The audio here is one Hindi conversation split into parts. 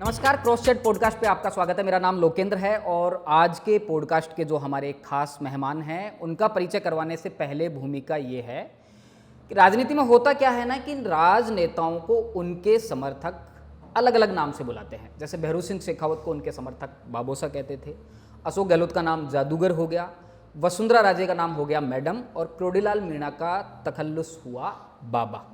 नमस्कार, क्रॉस चैट पॉडकास्ट पे आपका स्वागत है। मेरा नाम लोकेंद्र है और आज के पॉडकास्ट के जो हमारे खास मेहमान हैं उनका परिचय करवाने से पहले भूमिका ये है कि राजनीति में होता क्या है ना कि राजनेताओं को उनके समर्थक अलग अलग नाम से बुलाते हैं। जैसे भैरू सिंह शेखावत को उनके समर्थक बाबोसा कहते थे, अशोक गहलोत का नाम जादूगर हो गया, वसुंधरा राजे का नाम हो गया मैडम और क्रोडीलाल मीणा का तखल्लुस हुआ बाबा।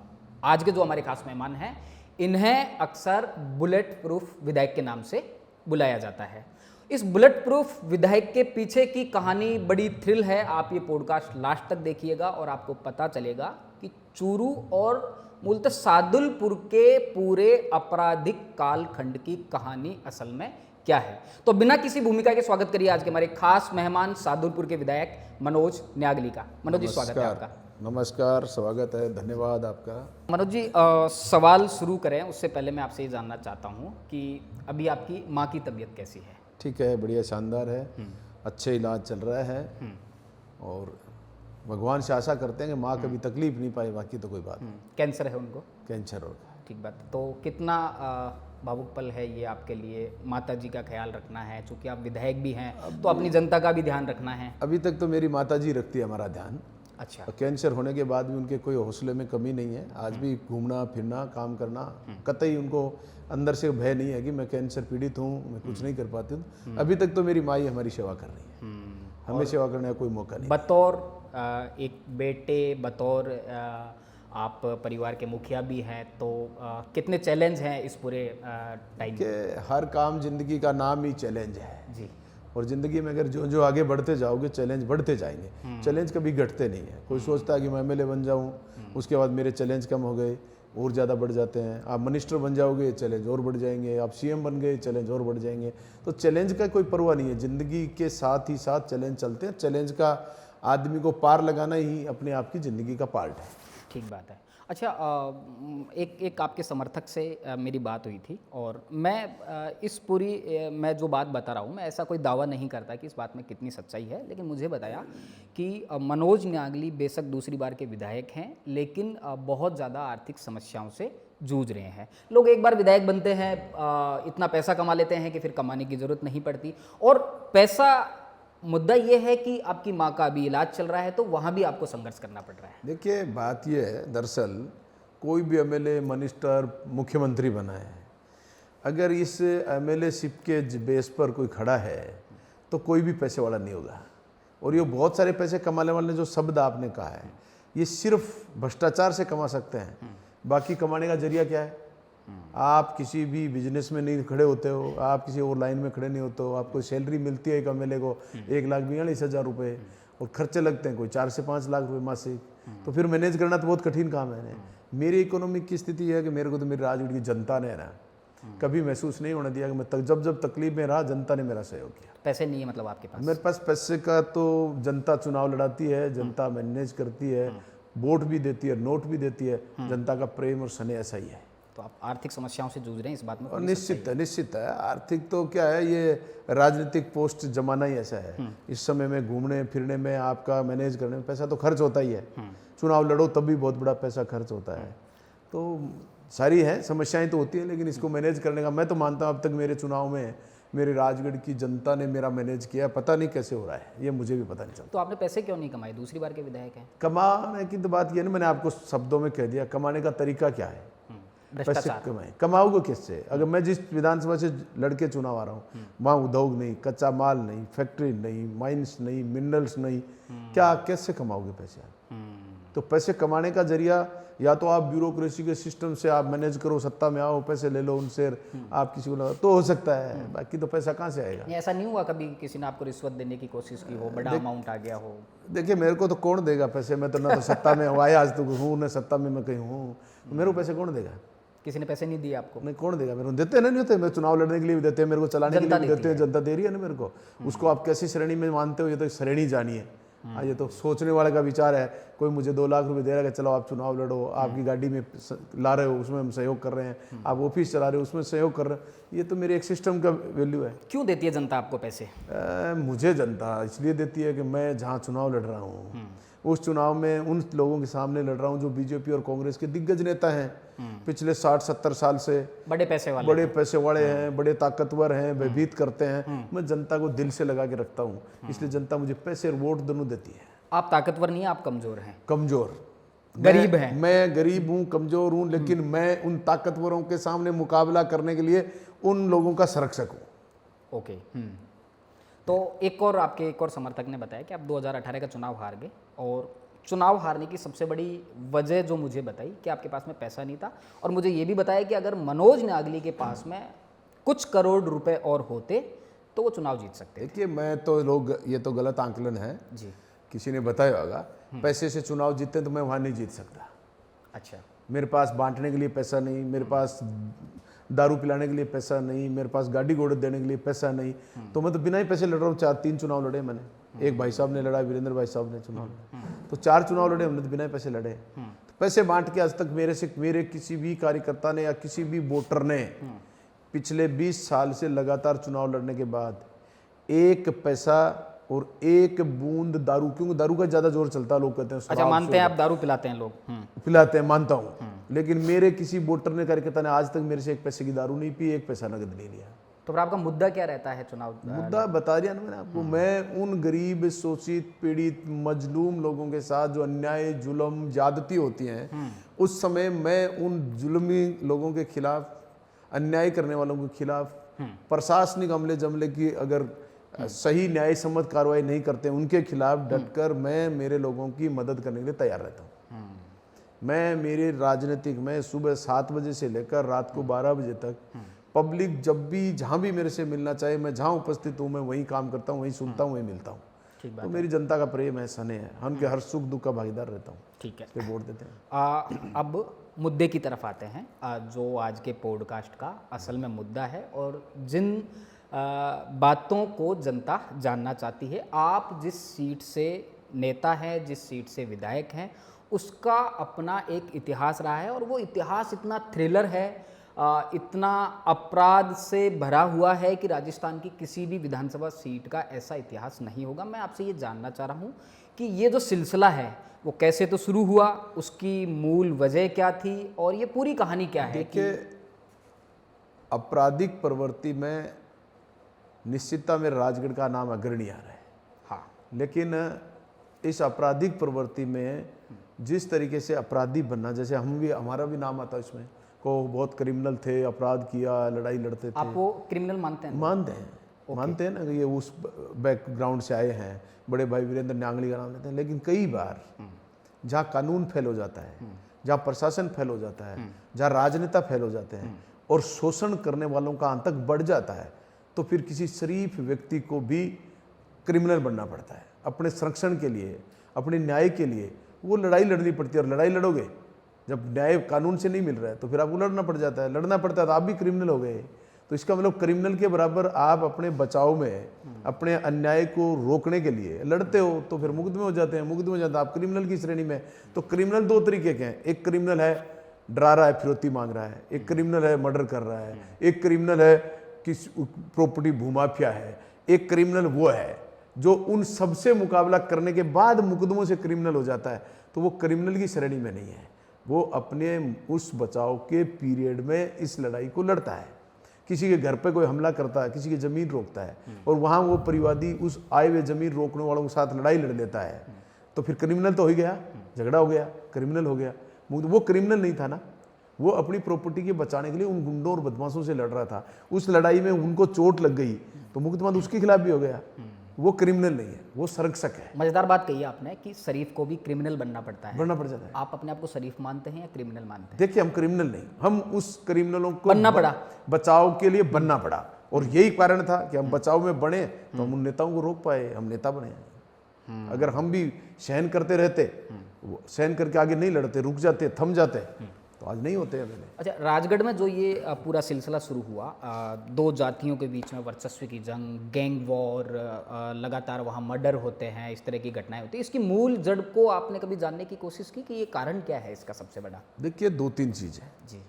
आज के जो हमारे खास मेहमान हैं इन्हें अक्सर बुलेट प्रूफ विधायक के नाम से बुलाया जाता है। इस बुलेट प्रूफ विधायक के पीछे की कहानी बड़ी थ्रिल है। आप ये पॉडकास्ट लास्ट तक देखिएगा और आपको पता चलेगा कि चूरू और मूलतः सादुलपुर के पूरे आपराधिक कालखंड की कहानी असल में क्या है। तो बिना किसी भूमिका के स्वागत करिए आज के हमारे खास मेहमान सादुलपुर के विधायक मनोज न्यागली का। मनोज जी, स्वागत है आपका। नमस्कार, स्वागत है, धन्यवाद आपका। मनोज जी, सवाल शुरू करें उससे पहले मैं आपसे ये जानना चाहता हूँ कि अभी आपकी माँ की तबीयत कैसी है? ठीक है, बढ़िया, शानदार है, अच्छे इलाज चल रहा है और भगवान से आशा करते हैं कि माँ कभी तकलीफ नहीं पाए, बाकी तो कोई बात नहीं। कैंसर है उनको? कैंसर होगा। ठीक बात है। तो कितना भावुक पल है ये आपके लिए? माता जी का ख्याल रखना है, चूँकि आप विधायक भी हैं तो अपनी जनता का भी ध्यान रखना है। अभी तक तो मेरी माता जी रखती है हमारा ध्यान। अच्छा। कैंसर होने के बाद भी उनके कोई हौसले में कमी नहीं है। आज भी घूमना फिरना, काम करना, कतई उनको अंदर से भय नहीं है कि मैं कैंसर पीड़ित हूँ, मैं कुछ नहीं कर पाती हूँ। अभी तक तो मेरी माँ ही हमारी सेवा कर रही है। हमें सेवा करने का कोई मौका नहीं। बतौर एक बेटे, बतौर आप परिवार के मुखिया भी हैं, तो कितने चैलेंज हैं इस पूरे टाइम के? हर काम जिंदगी का नाम ही चैलेंज है जी। और ज़िंदगी में अगर जो जो आगे बढ़ते जाओगे चैलेंज बढ़ते जाएंगे। चैलेंज कभी घटते नहीं है। कोई सोचता है कि मैं एमएलए बन जाऊं, उसके बाद मेरे चैलेंज कम हो गए, और ज़्यादा बढ़ जाते हैं। आप मिनिस्टर बन जाओगे, चैलेंज और बढ़ जाएंगे। आप सीएम बन गए, चैलेंज और बढ़ जाएंगे। तो चैलेंज का कोई परवाह नहीं है। ज़िंदगी के साथ ही साथ चैलेंज चलते हैं। चैलेंज का आदमी को पार लगाना ही अपने आप की ज़िंदगी का पार्ट है। ठीक बात है। अच्छा, एक आपके समर्थक से मेरी बात हुई थी और मैं इस पूरी मैं जो बात बता रहा हूँ, मैं ऐसा कोई दावा नहीं करता कि इस बात में कितनी सच्चाई है, लेकिन मुझे बताया कि मनोज न्यागली बेशक दूसरी बार के विधायक हैं, लेकिन बहुत ज़्यादा आर्थिक समस्याओं से जूझ रहे हैं। लोग एक बार विधायक बनते हैं, इतना पैसा कमा लेते हैं कि फिर कमाने की ज़रूरत नहीं पड़ती। और पैसा मुद्दा ये है कि आपकी माँ का भी इलाज चल रहा है, तो वहाँ भी आपको संघर्ष करना पड़ रहा है। देखिए, बात ये है, दरअसल कोई भी एमएलए, मिनिस्टर, मुख्यमंत्री बना है, अगर इस एमएलए शिप के बेस पर कोई खड़ा है तो कोई भी पैसे वाला नहीं होगा। और ये बहुत सारे पैसे कमाने वाले जो शब्द आपने कहा है, ये सिर्फ भ्रष्टाचार से कमा सकते हैं। बाकी कमाने का जरिया क्या है? आप किसी भी बिजनेस में नहीं खड़े होते हो, आप किसी और लाइन में खड़े नहीं होते हो। आपको सैलरी मिलती है एक एमएलए को 1,42,000 रुपये, और खर्चे लगते हैं कोई 4 से 5 लाख रुपए मासिक। तो फिर मैनेज करना तो बहुत कठिन काम है। मेरी इकोनॉमिक की स्थिति है कि मेरे को तो मेरी राजगढ़ की जनता ने ना कभी महसूस नहीं होने दिया कि मैं जब तकलीफ में रहा, जनता ने मेरा सहयोग किया। पैसे नहीं है मतलब आपके पास? मेरे पास पैसे का तो जनता चुनाव लड़ाती है, जनता मैनेज करती है, वोट भी देती है, नोट भी देती है। जनता का प्रेम और स्नेह ऐसा ही है। तो आप आर्थिक समस्याओं से जूझ रहे हैं, इस बात में और निश्चित है। आर्थिक तो क्या है, ये राजनीतिक पोस्ट जमाना ही ऐसा है। इस समय में घूमने फिरने में, आपका मैनेज करने में पैसा तो खर्च होता ही है। चुनाव लड़ो तब भी बहुत बड़ा पैसा खर्च होता है। तो सारी है, समस्याएं तो होती हैं, लेकिन इसको मैनेज करने का मैं तो मानता हूँ अब तक मेरे चुनाव में मेरे राजगढ़ की जनता ने मेरा मैनेज किया। पता नहीं कैसे हो रहा है, ये मुझे भी पता नहीं चलता। तो आपने पैसे क्यों नहीं कमाए? दूसरी बार के विधायक हैं। कमाने की तो बात ये ना, मैंने आपको शब्दों में कह दिया। कमाने का तरीका क्या है? पैसे कमाए। कमाओगे किससे? अगर मैं जिस विधानसभा से लड़के चुनाव आ रहा हूँ, वहाँ उद्योग नहीं, कच्चा माल नहीं, फैक्ट्री नहीं, माइंस नहीं, मिनरल्स नहीं, क्या कैसे कमाओगे पैसे? तो पैसे कमाने का जरिया या तो आप ब्यूरोक्रेसी के सिस्टम से आप मैनेज करो, सत्ता में आओ, पैसे ले लो उनसे, आप किसी को लगा तो हो सकता है। बाकी तो पैसा कहाँ से आएगा? ऐसा नहीं हुआ कभी किसी ने आपको रिश्वत देने की कोशिश की हो, बड़ा अमाउंट आ गया हो? देखिए, मेरे को तो कौन देगा पैसे? मैं तो ना तो सत्ता में हूँ, आज तक हूँ, न सत्ता में मैं कहीं हूँ। मेरे को पैसे कौन देगा? किसी ने पैसे नहीं दिए आपको? नहीं, कौन देगा? मेरे को देते नहीं होते। मैं चुनाव लड़ने के लिए भी देते हैं, मेरे को चलाने के लिए भी देते हैं। जनता दे रही है ना मेरे को। उसको आप कैसी श्रेणी में मानते हो, ये तो श्रेणी जानिए। ये तो सोचने वाले का विचार है। कोई मुझे 2 लाख रुपए दे रहा है कि चलो आप चुनाव लड़ो, आपकी गाड़ी में ला रहे हो, उसमें हम सहयोग कर रहे हैं, आप ऑफिस चला रहे हो, उसमें सहयोग कर रहे हैं। ये तो मेरे एक सिस्टम का वैल्यू है। क्यों देती है जनता आपको पैसे? मुझे जनता इसलिए देती है कि मैं जहाँ चुनाव लड़ रहा हूँ उस चुनाव में उन लोगों के सामने लड़ रहा हूँ जो बीजेपी और कांग्रेस के दिग्गज नेता हैं, पिछले 60-70 साल से बड़े पैसे वाले, बड़े पैसे वाले हैं, बड़े ताकतवर हैं, भयभीत करते हैं। मैं जनता को दिल से लगा के रखता हूँ, इसलिए जनता मुझे पैसे और वोट दोनों देती है। आप ताकतवर नहीं है, आप कमजोर हैं, कमजोर, गरीब हैं। मैं गरीब हूँ, कमजोर हूँ, लेकिन मैं उन ताकतवरों के सामने मुकाबला करने के लिए उन लोगों का संरक्षक हूँ। ओके। तो एक और समर्थक ने बताया कि आप 2018 का चुनाव हार गए, और चुनाव हारने की सबसे बड़ी वजह जो मुझे बताई कि आपके पास में पैसा नहीं था, और मुझे ये भी बताया कि अगर मनोज नागली के पास में कुछ करोड़ रुपए और होते तो वो चुनाव जीत सकते थे। देखिए, मैं तो लोग, ये तो गलत आंकलन है जी, किसी ने बताया होगा। पैसे से चुनाव जीतते तो मैं वहाँ नहीं जीत सकता। अच्छा, मेरे पास बांटने के लिए पैसा नहीं, मेरे पास दारू पिलाने के लिए पैसा नहीं, मेरे पास गाड़ी घोड़े देने के लिए पैसा नहीं, तो मैं तो बिना ही पैसे लड़ रहा हूँ। 4-3 चुनाव लड़े मैंने, एक भाई साहब ने लड़ा, वीरेंद्र भाई साहब ने चुनाव लड़ा, तो 4 चुनाव लड़े हमने, तो बिना ही पैसे लड़े। तो पैसे बांट के आज तक मेरे किसी भी कार्यकर्ता ने या किसी भी वोटर ने पिछले 20 साल से लगातार चुनाव लड़ने के बाद एक पैसा और एक बूंद दारू, क्योंकि दारू का ज्यादा जोर चलता है, लोग कहते हैं। अच्छा, मानते हैं आप दारू पिलाते हैं लोग? पिलाते हैं, मानता हूँ, लेकिन मेरे किसी वोटर ने, कार्यकर्ता ने आज तक मेरे से एक पैसे की दारू नहीं पी, एक पैसा नगद नहीं लिया। तो फिर आपका मुद्दा क्या रहता है चुनाव? मुद्दा बता दिया ना मैंने आपको। मैं उन गरीब, शोषित, पीड़ित, मजलूम लोगों के साथ जो अन्याय, जुल्म, ज्यादती होती हैं, उस समय मैं उन जुल्मी लोगों के खिलाफ, अन्याय करने वालों के खिलाफ, प्रशासनिक अमले जमले की अगर सही न्याय सम्मत कार्रवाई नहीं करते उनके खिलाफ डटकर मैं मेरे लोगों की मदद करने के लिए तैयार रहता हूँ। मैं मेरे राजनीतिक में सुबह 7 बजे से लेकर रात को 12 बजे तक पब्लिक जब भी जहाँ भी मेरे से मिलना चाहे, मैं जहाँ उपस्थित हूँ, मैं वहीं काम करता हूँ, वहीं सुनता हूँ, वहीं मिलता हूँ। तो मेरी जनता का प्रेम है, स्नेह है, उनके हर सुख दुख का भागीदार रहता हूँ। ठीक है, इसलिए वोट देते हैं। अब मुद्दे की तरफ आते हैं, जो आज के पॉडकास्ट का असल में मुद्दा है और जिन बातों को जनता जानना चाहती है। आप जिस सीट से नेता हैं, जिस सीट से विधायक हैं, उसका अपना एक इतिहास रहा है, और वो इतिहास इतना थ्रिलर है, इतना अपराध से भरा हुआ है कि राजस्थान की किसी भी विधानसभा सीट का ऐसा इतिहास नहीं होगा। मैं आपसे ये जानना चाह रहा हूँ कि ये जो सिलसिला है वो कैसे तो शुरू हुआ, उसकी मूल वजह क्या थी, और ये पूरी कहानी क्या है? देखिए, आपराधिक प्रवृत्ति में निश्चितता मेरे राजगढ़ का नाम अग्रणी आ रहा है। हाँ, लेकिन इस आपराधिक प्रवृत्ति में जिस तरीके से अपराधी बनना, जैसे हम भी, हमारा भी नाम आता है इसमें, को बहुत क्रिमिनल थे, अपराध किया, लड़ाई लड़ते थे। आप वो क्रिमिनल मानते हैं? मानते हैं, मानते हैं ना कि ये उस बैकग्राउंड से आए हैं। बड़े भाई वीरेंद्र नांगली का नाम लेते हैं, लेकिन कई बार जहाँ कानून फेल हो जाता है, जहाँ प्रशासन फेल हो जाता है, जहाँ राजनेता फेल हो जाते हैं और शोषण करने वालों का आतंक बढ़ जाता है, तो फिर किसी शरीफ व्यक्ति को भी क्रिमिनल बनना पड़ता है। अपने संरक्षण के लिए, अपने न्याय के लिए वो लड़ाई लड़नी पड़ती है, और लड़ाई लड़ोगे जब न्याय कानून से नहीं मिल रहा है तो फिर आपको लड़ना पड़ जाता है, लड़ना पड़ता है तो आप भी क्रिमिनल हो गए। तो इसका मतलब क्रिमिनल के बराबर आप अपने बचाव में, अपने अन्याय को रोकने के लिए लड़ते हो, तो फिर मुकदमे हो जाते हैं, मुकदमे हो जाता है, आप क्रिमिनल की श्रेणी में। तो क्रिमिनल 2 तरीके के हैं, एक क्रिमिनल है डरा रहा है, फिरौती मांग रहा है, एक क्रिमिनल है मर्डर कर रहा है, एक क्रिमिनल है किस प्रॉपर्टी भूमाफिया है, एक क्रिमिनल वो है जो उन सबसे मुकाबला करने के बाद मुकदमों से क्रिमिनल हो जाता है। तो वो क्रिमिनल की श्रेणी में नहीं है, वो अपने उस बचाव के पीरियड में इस लड़ाई को लड़ता है। किसी के घर पे कोई हमला करता है, किसी की ज़मीन रोकता है, और वहाँ वो परिवादी उस आए हुए ज़मीन रोकने वालों के साथ लड़ाई लड़ लेता है, तो फिर क्रिमिनल तो हो ही गया, झगड़ा हो गया, क्रिमिनल हो गया। वो क्रिमिनल नहीं था ना, वो अपनी प्रॉपर्टी के बचाने के लिए उन गुंडों और बदमाशों से लड़ रहा था। उस लड़ाई में उनको चोट लग गई तो मुकदमा तो उसके खिलाफ भी हो गया। वो क्रिमिनल नहीं है, वो संरक्षक है। मजेदार बात कही आपने कि शरीफ को भी क्रिमिनल बनना पड़ता है, बनना पड़ जाता है। आप अपने आप को शरीफ मानते हैं या क्रिमिनल मानते हैं? देखिए, हम क्रिमिनल नहीं, हम उस क्रिमिनलों को बनना पड़ा, बचाव के लिए बनना पड़ा, और यही कारण था कि हम बचाव में बने तो हम उन नेताओं को रोक पाए, हम नेता बने। अगर हम भी सहन करते रहते, सहन करके आगे नहीं लड़ते, रुक जाते, थम जाते, तो आज नहीं होते हैं। अच्छा, राजगढ़ में जो ये पूरा सिलसिला शुरू हुआ, 2 जातियों के बीच में वर्चस्व की जंग, गैंग वॉर, लगातार वहाँ मर्डर होते हैं, इस तरह की घटनाएं होती हैं, इसकी मूल जड़ को आपने कभी जानने की कोशिश की कि ये कारण क्या है इसका सबसे बड़ा? देखिए, 2-3 चीज़ है जी।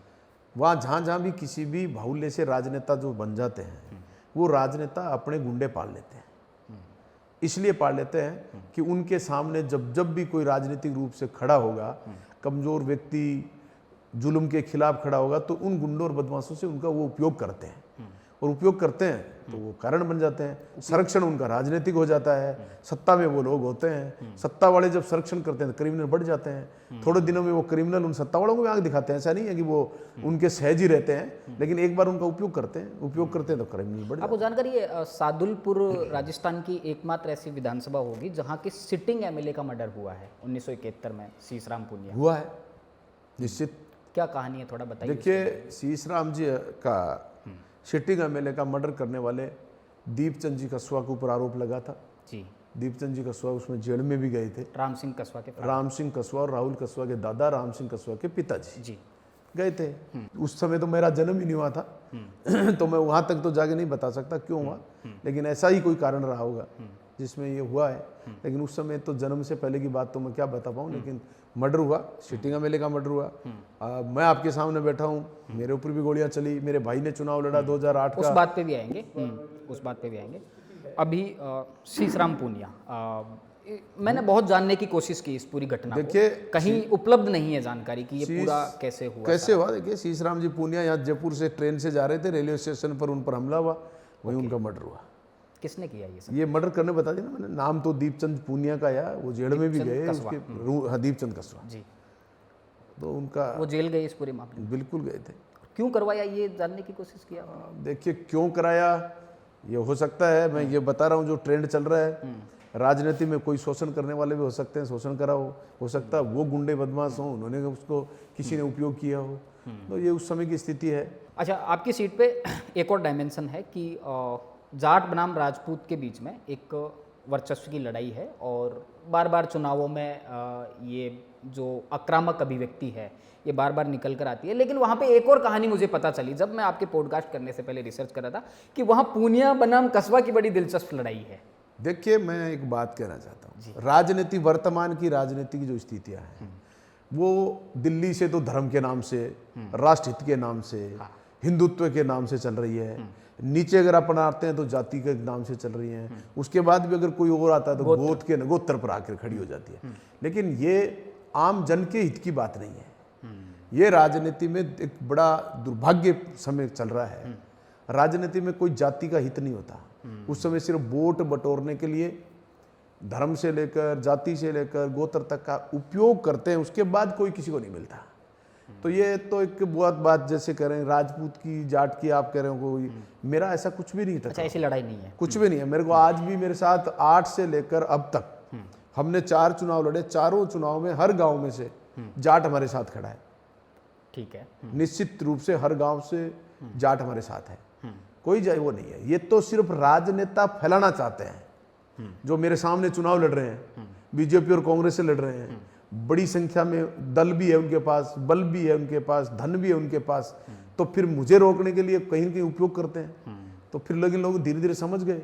वहाँ जहाँ भी किसी भी बाहुल्य से राजनेता जो बन जाते हैं, वो राजनेता अपने गुंडे पाल लेते हैं। इसलिए पाल लेते हैं कि उनके सामने जब जब भी कोई राजनीतिक रूप से खड़ा होगा, कमज़ोर व्यक्ति जुल्म के खिलाफ खड़ा होगा, तो उन गुंडों और बदमाशों से उनका वो उपयोग करते हैं, और उपयोग करते हैं तो वो कारण बन जाते हैं। संरक्षण उनका राजनीतिक हो जाता है, सत्ता में वो लोग होते हैं, सत्ता वाले जब संरक्षण करते हैं तो क्रिमिनल बढ़ जाते हैं। थोड़े दिनों में वो क्रिमिनल उन सत्ता वालों को भी आंख दिखाते हैं। ऐसा नहीं है कि वो उनके सहज ही रहते हैं, लेकिन एक बार उनका उपयोग करते हैं तो क्रिमिनल बढ़ जाते आपको जानकारी है सादुलपुर राजस्थान की एकमात्र ऐसी विधानसभा होगी जहाँ की सिटिंग एमएलए का मर्डर हुआ है 1971 में, शीशराम पुनिया। हुआ है निश्चित। क्या कहानी है, थोड़ा बताइए। देखिए, शीशराम जी का सिटिंग एमएलए का मर्डर करने वाले दीपचंद जी कस्वा के ऊपर आरोप लगा था जी। दीपचंद जी कस्वा उसमें जेल में भी गए थे। राम सिंह कस्वा के राम सिंह कस्वा और राहुल कस्वा के दादा राम सिंह कस्वा के पिताजी जी गए थे। उस समय तो मेरा जन्म ही नहीं हुआ था तो मैं वहां तक तो जाके नहीं बता सकता क्यों हुआ, लेकिन ऐसा ही कोई कारण रहा होगा जिसमें ये हुआ है। लेकिन उस समय तो जन्म से पहले की बात तो मैं क्या बता पाऊँ, लेकिन मर्डर हुआ, सिटिंग एमएलए का मर्डर हुआ। मैं आपके सामने बैठा हूँ, मेरे ऊपर भी गोलियां चली, मेरे भाई ने चुनाव लड़ा 2008 का। उस बात पे भी आएंगे, उस बात पे भी आएंगे। अभी शीशराम पूनिया, मैंने बहुत जानने की कोशिश की इस पूरी घटना को, देखिए, कहीं उपलब्ध नहीं है जानकारी कि ये पूरा कैसे हुआ। देखिए, शीशराम जी पूनिया यहाँ जयपुर से ट्रेन से जा रहे थे, रेलवे स्टेशन पर उन पर हमला हुआ, वहीं उनका मर्डर हुआ। किसने किया ये सब? ये मर्डर करने बता दिया ना मैंने, नाम तो दीपचंद पूनिया का या वो जेल में भी गए उसके। हाँ, दीपचंद कस्वा जी। तो उनका वो जेल गए इस पूरे मामले में? बिल्कुल गए थे। क्यों करवाया ये जानने की कोशिश किया? देखिए, क्यों कराया ये हो सकता है, मैं ये बता रहा हूँ जो ट्रेंड चल रहा है राजनीति में, कोई शोषण करने वाले भी हो सकते हैं, शोषण करा हो सकता है वो गुंडे बदमाश हों, उन्होंने उसको किसी ने उपयोग किया हो, तो ये उस समय की स्थिति है। अच्छा, आपकी सीट पे एक और डायमेंशन है कि जाट बनाम राजपूत के बीच में एक वर्चस्व की लड़ाई है, और बार बार चुनावों में ये जो आक्रामक अभिव्यक्ति है ये बार बार निकल कर आती है। लेकिन वहाँ पे एक और कहानी मुझे पता चली जब मैं आपके पॉडकास्ट करने से पहले रिसर्च कर रहा था कि वहाँ पूनिया बनाम कस्बा की बड़ी दिलचस्प लड़ाई है। देखिए, मैं एक बात कहना चाहता हूँ, राजनीति, वर्तमान की राजनीति की जो स्थितियाँ हैं वो दिल्ली से तो धर्म के नाम से, राष्ट्रहित के नाम से, हिंदुत्व के नाम से चल रही है, नीचे अगर अपन आते हैं तो जाति के नाम से चल रही हैं, उसके बाद भी अगर कोई और आता है तो गोत्र पर आकर खड़ी हो जाती है। लेकिन ये आम जन के हित की बात नहीं है। ये राजनीति में एक बड़ा दुर्भाग्य समय चल रहा है। राजनीति में कोई जाति का हित नहीं होता। उस समय सिर्फ वोट बटोरने के लिए धर्म से लेकर, जाति से लेकर, गोत्र तक का उपयोग करते हैं, उसके बाद कोई किसी को नहीं मिलता। तो ये तो एक बहुत बात जैसे कह रहे हैं राजपूत की, जाट की, आप कह रहे हो कोई, मेरा ऐसा कुछ भी नहीं था। अच्छा, ऐसी लड़ाई नहीं है? कुछ भी नहीं है। मेरे को आज भी मेरे साथ 8 से लेकर अब तक हमने 4 चुनाव लड़े, चारों चुनाव में हर गांव में से जाट हमारे साथ खड़ा है। ठीक है। निश्चित रूप से हर गांव से जाट हमारे साथ है, कोई जाए वो नहीं है। ये तो सिर्फ राजनेता फैलाना चाहते हैं जो मेरे सामने चुनाव लड़ रहे हैं, बीजेपी और कांग्रेस से लड़ रहे हैं। बड़ी संख्या में दल भी है उनके पास, बल भी है उनके पास, धन भी है उनके पास, तो फिर मुझे रोकने के लिए कहीं न कहीं उपयोग करते हैं। तो फिर लेकिन लोग धीरे धीरे समझ गए,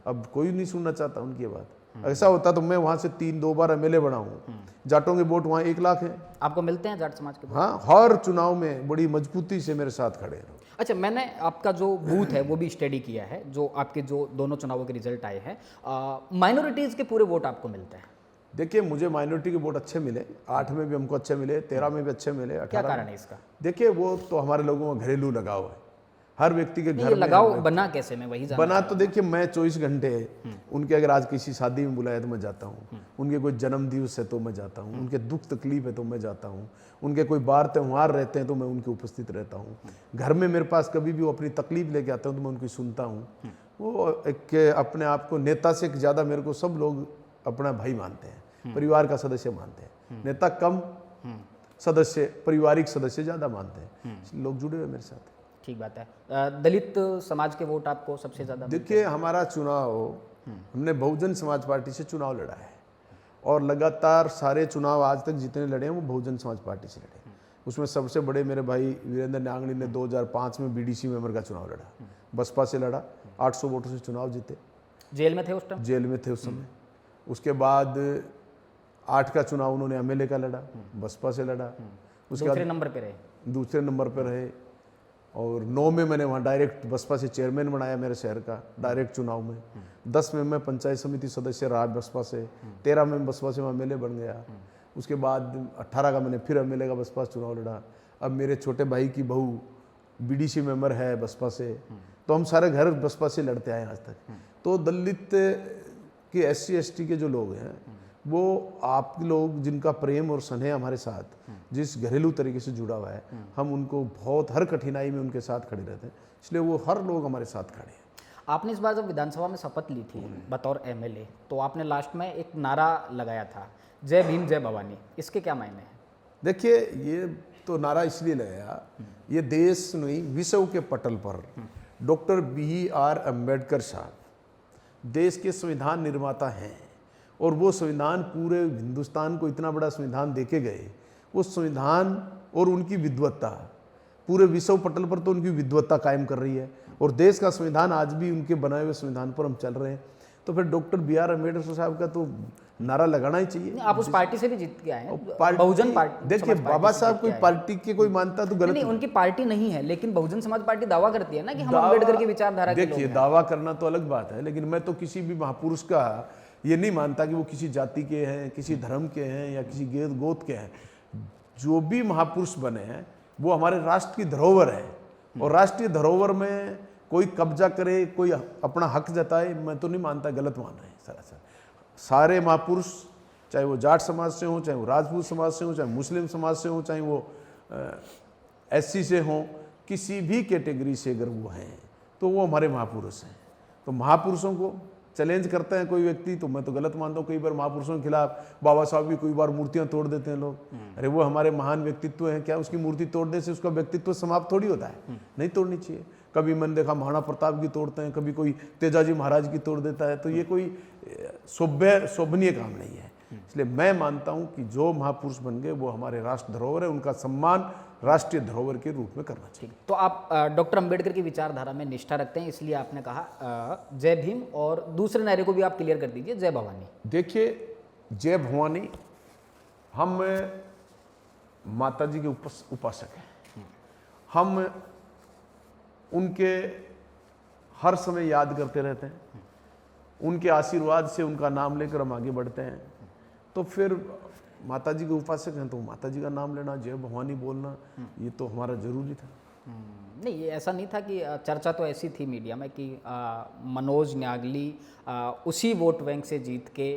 अब कोई नहीं सुनना चाहता उनकी बात। ऐसा होता तो मैं वहां से 3-2 बार एमएलए बना हूं। जाटों के वोट वहां 1 लाख है। आपको मिलते हैं जाट समाज के वोट? हाँ, हर चुनाव में बड़ी मजबूती से मेरे साथ खड़े हैं। अच्छा, मैंने आपका जो बूथ है वो भी स्टडी किया है, जो आपके जो दोनों चुनावों के रिजल्ट आए हैं, माइनॉरिटीज़ के पूरे वोट आपको मिलते हैं? देखिए, मुझे माइनॉरिटी के वोट अच्छे मिले, 8 में भी हमको अच्छे मिले, 13 में भी अच्छे मिले, 18 क्या कारण है इसका? देखिए, वो तो हमारे लोगों का घरेलू लगाव है। हर व्यक्ति के घर में लगाव बना कैसे, मैं वही जानना बना तो देखिए, मैं 24 घंटे उनके, अगर आज किसी शादी में बुलाया तो मैं जाता हूँ, उनके कोई जन्म दिवस है तो मैं जाता हूँ, उनके दुख तकलीफ है तो मैं जाता हूँ, उनके कोई बार त्यौहार रहते हैं तो मैं उनके उपस्थित रहता हूँ। घर में मेरे पास कभी भी वो अपनी तकलीफ लेके आते हैं तो मैं उनकी सुनता हूँ। वो एक अपने आप को नेता से ज़्यादा मेरे को सब लोग अपना भाई मानते हैं, परिवार का सदस्य मानते हैं। नेता कम, सदस्य, पारिवारिक सदस्य ज़्यादा मानते हैं। लोग जुड़े हुए मेरे साथ। ठीक बात है। दलित समाज के वोट आपको सबसे ज़्यादा? देखिए, हमारा चुनाव, हमने बहुजन समाज पार्टी से चुनाव लड़ा है, और लगातार सारे चुनाव आज तक जितने लड़े हैं वो बहुजन समाज पार्टी से लड़े। उसमें सबसे बड़े मेरे भाई वीरेंद्र नांगड़ी ने 2005 में बीडीसी मेंबर का चुनाव लड़ा, बसपा से लड़ा, 800 वोटों से चुनाव जीते। जेल में थे उस टाइम? जेल में थे उस समय। उसके बाद 8 का चुनाव उन्होंने एमएलए का लड़ा, बसपा से लड़ा। उसके दूसरे नंबर पे रहे? दूसरे नंबर पर रहे। और 9 में मैंने वहाँ डायरेक्ट बसपा से चेयरमैन बनाया मेरे शहर का डायरेक्ट चुनाव में। 10 में मैं पंचायत समिति सदस्य रहा बसपा से। 13 में बसपा से एमएलए बन गया। उसके बाद 18 का मैंने फिर एमएलए का बसपा से चुनाव लड़ा। अब मेरे छोटे भाई की बहू बीडीसी मेंबर है बसपा से। तो हम सारे घर बसपा से लड़ते आए आज तक। तो दलित के SC ST के जो लोग हैं वो आप लोग जिनका प्रेम और स्नेह हमारे साथ जिस घरेलू तरीके से जुड़ा हुआ है, हम उनको बहुत हर कठिनाई में उनके साथ खड़े रहते हैं, इसलिए वो हर लोग हमारे साथ खड़े हैं। आपने इस बार जब विधानसभा में शपथ ली थी बतौर एमएलए, तो आपने लास्ट में एक नारा लगाया था, जय भीम जय भवानी। इसके क्या मायने हैं? देखिए, ये तो नारा इसलिए लगाया, ये देश नहीं विश्व के पटल पर डॉक्टर BR अम्बेडकर साहब देश के संविधान निर्माता हैं और वो संविधान पूरे हिंदुस्तान को इतना बड़ा संविधान देके गए। वो संविधान और उनकी विद्वत्ता पूरे विश्व पटल पर तो उनकी विद्वत्ता कायम कर रही है और देश का संविधान आज भी उनके बनाए हुए संविधान पर हम चल रहे हैं। तो फिर डॉक्टर BR अम्बेडकर साहब का तो नारा लगाना ही चाहिए। आप उस पार्टी से भी जीत के आए हैं, पार्टी, बहुजन पार्टी। देखिए बाबा साहब कोई पार्टी के कोई मानता तो गलत नहीं, उनकी पार्टी नहीं है, लेकिन बहुजन समाज पार्टी दावा करती है ना कि हम अम्बेडकर की विचारधारा के लोग देखिए, हैं। दावा करना तो अलग बात है, लेकिन मैं तो किसी भी महापुरुष का ये नहीं मानता कि वो किसी जाति के हैं, किसी धर्म के हैं या किसी गोत के हैं। जो भी महापुरुष बने हैं वो हमारे राष्ट्र की धरोहर है और राष्ट्रीय धरोहर में कोई कब्जा करे, कोई अपना हक जताए, मैं तो नहीं मानता, गलत मान रहे हैं सरासर। सारे महापुरुष, चाहे वो जाट समाज से हों, चाहे वो राजपूत समाज से हों, चाहे मुस्लिम समाज से हों, चाहे वो SC से हों, किसी भी कैटेगरी से अगर वो हैं तो वो हमारे महापुरुष हैं। तो महापुरुषों को चैलेंज करते हैं कोई व्यक्ति, तो मैं तो गलत मानता हूँ। कई बार महापुरुषों के खिलाफ बाबा साहब की कोई बार मूर्तियां तोड़ देते हैं लोग। अरे वो हमारे महान व्यक्तित्व हैं, क्या उसकी मूर्ति तोड़ने से उसका व्यक्तित्व समाप्त थोड़ी होता है? नहीं तोड़नी चाहिए। कभी मैंने देखा महाराणा प्रताप की तोड़ते हैं, कभी कोई तेजाजी महाराज की तोड़ देता है, तो ये कोई शोभनीय काम नहीं है। इसलिए मैं मानता हूँ कि जो महापुरुष बन गए वो हमारे राष्ट्र धरोहर है, उनका सम्मान राष्ट्रीय धरोहर के रूप में करना चाहिए। तो आप डॉक्टर अम्बेडकर की विचारधारा में निष्ठा रखते हैं, इसलिए आपने कहा जय भीम, और दूसरे नारे को भी आप क्लियर कर दीजिए, जय भवानी। देखिए, जय भवानी, हम माता जी के उपासक हैं। हम उनके हर समय याद करते रहते हैं। उनके आशीर्वाद से, उनका नाम लेकर हम आगे बढ़ते हैं। तो फिर माता जी के उपासक हैं तो माता जी का नाम लेना, जय भवानी बोलना, ये तो हमारा जरूरी था। नहीं, ये ऐसा नहीं था कि चर्चा तो ऐसी थी मीडिया में कि मनोज न्यागली उसी वोट बैंक से जीत के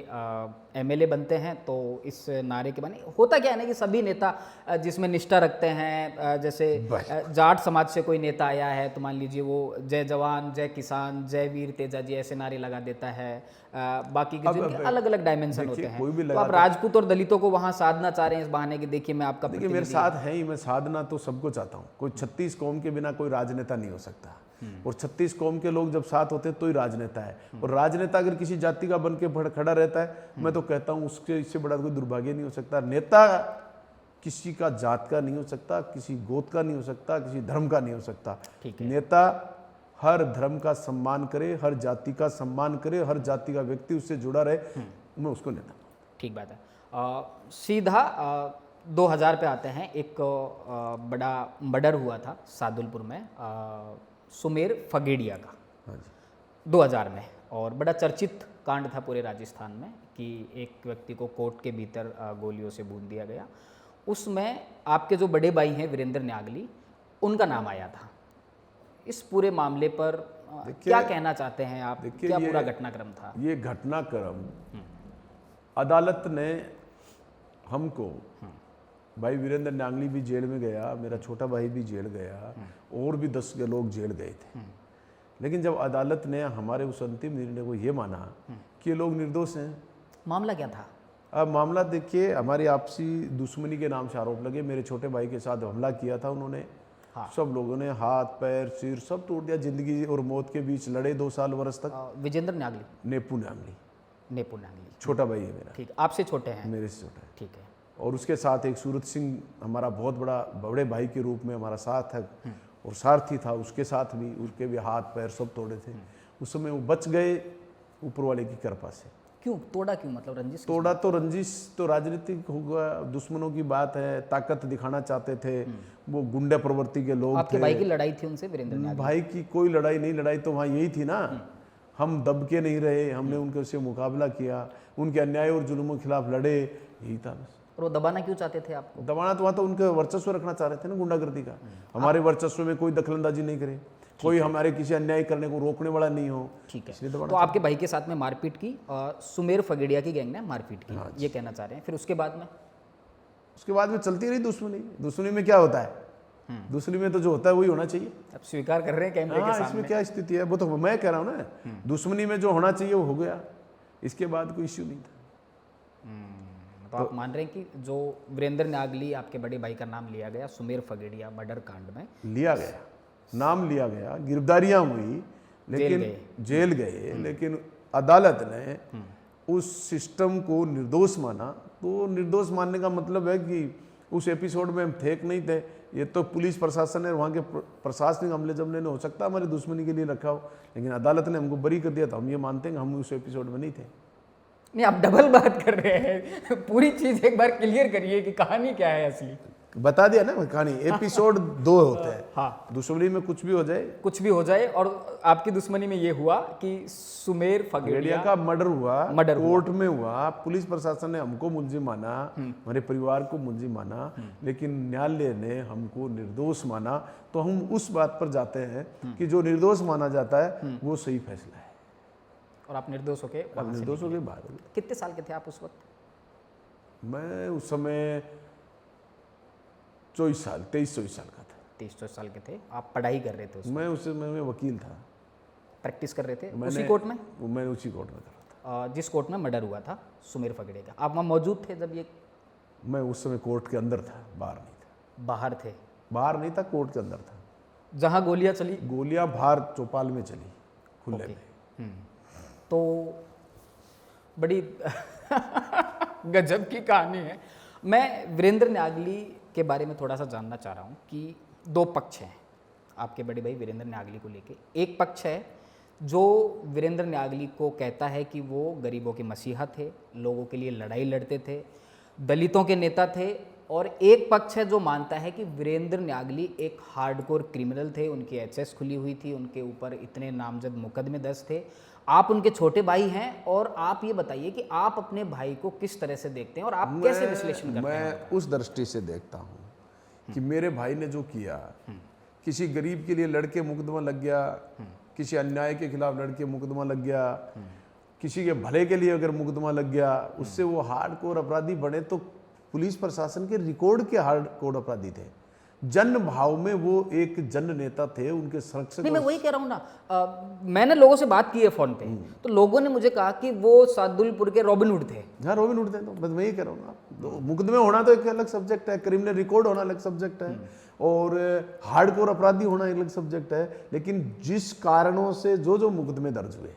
एमएलए बनते हैं, तो इस नारे के बने होता क्या है ना कि सभी नेता जिसमें निष्ठा रखते हैं, जैसे जाट समाज से कोई नेता आया है तो मान लीजिए वो जय जवान, जय किसान, जय वीर तेजाजी ऐसे नारे लगा देता है। बाकी के जिनके अलग अलग डायमेंशन होते हैं, तो आप राजपूत और दलितों को वहाँ साधना चाह रहे हैं इस बहाने कि देखिए मैं आपका, देखिए मेरे साथ है ही, मैं साधना तो सबको चाहता हूँ। कोई 36 कौम के बिना कोई राजनेता नहीं हो सकता, और 36 कौम के लोग जब साथ होते हैं तो ही राजनेता है। और राजनेता अगर किसी जाति का बन के खड़ा रहता है, मैं तो कहता हूँ उसके इससे बड़ा कोई दुर्भाग्य नहीं हो सकता। नेता किसी का जात का नहीं हो सकता, किसी गोत का नहीं हो सकता, किसी धर्म का नहीं हो सकता। नेता हर धर्म का सम्मान करे, हर जाति का सम्मान करे, हर जाति का व्यक्ति उससे जुड़ा रहे, मैं उसको नेता। ठीक बात है। सीधा 2000 पे आते हैं। एक बड़ा मर्डर हुआ था सादुलपुर में, सुमेर फगेड़िया का, 2000 में, और बड़ा चर्चित कांड था पूरे राजस्थान में कि एक व्यक्ति को कोर्ट के भीतर गोलियों से भून दिया गया। उसमें आपके जो बड़े भाई हैं वीरेंद्र न्यागली, उनका नाम आया था। इस पूरे मामले पर क्या कहना चाहते हैं आप? क्या पूरा घटनाक्रम था? ये घटनाक्रम अदालत ने हमको, भाई वीरेंद्र न्यागली भी जेल में गया, मेरा छोटा भाई भी जेल गया, और भी 10 लोग जेल गए थे। लेकिन जब अदालत ने हमारे उस अंतिम निर्णय को ये माना कि ये लोग निर्दोष हैं। मामला क्या था? अब मामला देखिए, हमारी आपसी दुश्मनी के नाम से आरोप लगे। मेरे छोटे भाई के साथ हमला किया था उन्होंने। सब लोगों ने हाथ पैर सिर सब तोड़ दिया। जिंदगी और मौत के बीच लड़े 2 साल वर्ष तक। विजेंद्र न्यागली? नेपू न्यागली। नेपू न्यागली छोटा भाई है मेरा। ठीक, आपसे छोटे हैं? मेरे से छोटा है। ठीक है। और उसके साथ एक सूरत सिंह हमारा बहुत बड़े भाई के रूप में हमारा साथ है, और सारथी था उसके साथ भी, उसके भी हाथ पैर सब तोड़े थे। उस समय वो बच गए ऊपर वाले की कृपा से। क्यों तोड़ा, क्यों मतलब रंजिश? तोड़ा तो रंजिश तो राजनीतिक होगा, दुश्मनों की बात है, ताकत दिखाना चाहते थे, वो गुंडा प्रवृत्ति के लोग आपके थे। भाई की लड़ाई थी उनसे वीरेंद्र न्यागली? भाई की कोई लड़ाई नहीं, लड़ाई तो वहाँ यही थी ना, हम दब के नहीं रहे, हमने उनके से मुकाबला किया, उनके अन्याय और जुल्मों के खिलाफ लड़े, यही था बस। और वो दबाना क्यों चाहते थे आपको? दबाना तो वहाँ तो उनके वर्चस्व रखना चाह रहे थे ना, गुंडागर्दी का। हमारे वर्चस्व में कोई दखलंदाजी नहीं करे, कोई हमारे किसी अन्याय करने को रोकने वाला नहीं हो। ठीक है, इसलिए दबाना। तो आपके भाई के साथ में मारपीट की, सुमेर फगड़िया की गैंग ने मारपीट की, ये कहना चाह रहे हैं। फिर उसके बाद में चलती रही दुश्मनी। दुश्मनी में क्या होता है? दुश्मनी में तो जो होता है वही होना चाहिए। अब स्वीकार कर रहे हैं कैमरे के हाँ, सामने। इसमें क्या स्थिति है, वो तो मैं कह रहा हूँ ना, दुश्मनी में जो होना चाहिए वो हो गया, इसके बाद कोई इश्यू नहीं था। तो आप मान रहे हैं कि जो वीरेंद्र न्यागली, आपके बड़े भाई का नाम लिया गया सुमेर फगड़िया मर्डर कांड में, लिया गया, नाम लिया गया, गिरफ्तारियां हुई, लेकिन जेल गए, लेकिन अदालत ने उस सिस्टम को निर्दोष माना। तो निर्दोष मानने का मतलब है कि उस एपिसोड में हम थे कि नहीं थे, ये तो पुलिस प्रशासन है, वहाँ के प्रशासनिक अमले जमले ने हो सकता है हमारी दुश्मनी के लिए रखा हो, लेकिन अदालत ने हमको बरी कर दिया, तो हम ये मानते हैं कि हम उस एपिसोड में नहीं थे। नहीं, आप डबल बात कर रहे हैं। पूरी चीज एक बार क्लियर करिए कि कहानी क्या है असली। बता दिया ना कहानी, एपिसोड 2 होते हैं। हाँ, दुश्मनी में कुछ भी हो जाए, कुछ भी हो जाए, और आपकी दुश्मनी में ये हुआ कि सुमेर फगड़िया का मर्डर हुआ, मर्डर कोर्ट में हुआ, पुलिस प्रशासन ने हमको मुलजिम माना, हमारे परिवार को मुलजिम माना, लेकिन न्यायालय ने हमको निर्दोष माना। तो हम उस बात पर जाते हैं कि जो निर्दोष माना जाता है वो सही फैसला है, और आप निर्दोष होके वहां से निर्दोष हो गए बाहर। कितने साल के थे आप उस वक्त? मैं उस समय 23 साल का था। 23 साल के थे आप, पढ़ाई कर रहे थे उसमें? मैं उस समय में वकील था, प्रैक्टिस कर रहे थे उसी कोर्ट में? मैं उसी कोर्ट में कर रहा था जिस कोर्ट में मर्डर हुआ था सुमेर फगड़िया का। आप वहाँ मौजूद थे जब ये? मैं उस समय कोर्ट के अंदर था, बाहर नहीं था। बाहर थे? बाहर नहीं था, कोर्ट के अंदर था। जहाँ गोलियाँ चली? गोलियां बाहर चौपाल में चली, खुले में। तो बड़ी गजब की कहानी है। मैं वीरेंद्र न्यागली के बारे में थोड़ा सा जानना चाह रहा हूँ कि 2 पक्ष हैं आपके बड़े भाई वीरेंद्र न्यागली को लेके। एक पक्ष है जो वीरेंद्र न्यागली को कहता है कि वो गरीबों के मसीहा थे, लोगों के लिए लड़ाई लड़ते थे, दलितों के नेता थे। और एक पक्ष है जो मानता है कि वीरेंद्र न्यागली एक हार्डकोर क्रिमिनल थे, उनकी एचएस खुली हुई थी, उनके ऊपर इतने नामजद मुकदमे दर्ज थे। आप उनके छोटे भाई हैं, और आप ये बताइए कि आप अपने भाई को किस तरह से देखते हैं और आप कैसे विश्लेषण करते हैं? मैं उस दृष्टि से देखता हूँ कि मेरे भाई ने जो किया, किसी गरीब के लिए लड़के मुकदमा लग गया, किसी अन्याय के खिलाफ लड़के मुकदमा लग गया, किसी के भले के लिए अगर मुकदमा लग गया, उससे वो हार्डकोर अपराधी बने। तो पुलिस प्रशासन के रिकॉर्ड के हार्डकोर अपराधी थे, जन भाव में वो एक जन नेता थे, उनके संरक्षक। नहीं, मैं वही कह रहा हूँ ना, मैंने लोगों से बात की है फोन पे, तो लोगों ने मुझे कहा कि वो सादुलपुर के रॉबिनहुड थे। हाँ, रॉबिनहुड थे। तो बस मैं यही कह रहा हूँ ना, तो मुकदमे होना तो एक अलग सब्जेक्ट है, क्रिमिनल रिकॉर्ड होना अलग सब्जेक्ट है, और हार्डकोर अपराधी होना एक अलग सब्जेक्ट है। लेकिन जिस कारणों से जो मुकदमे दर्ज हुए,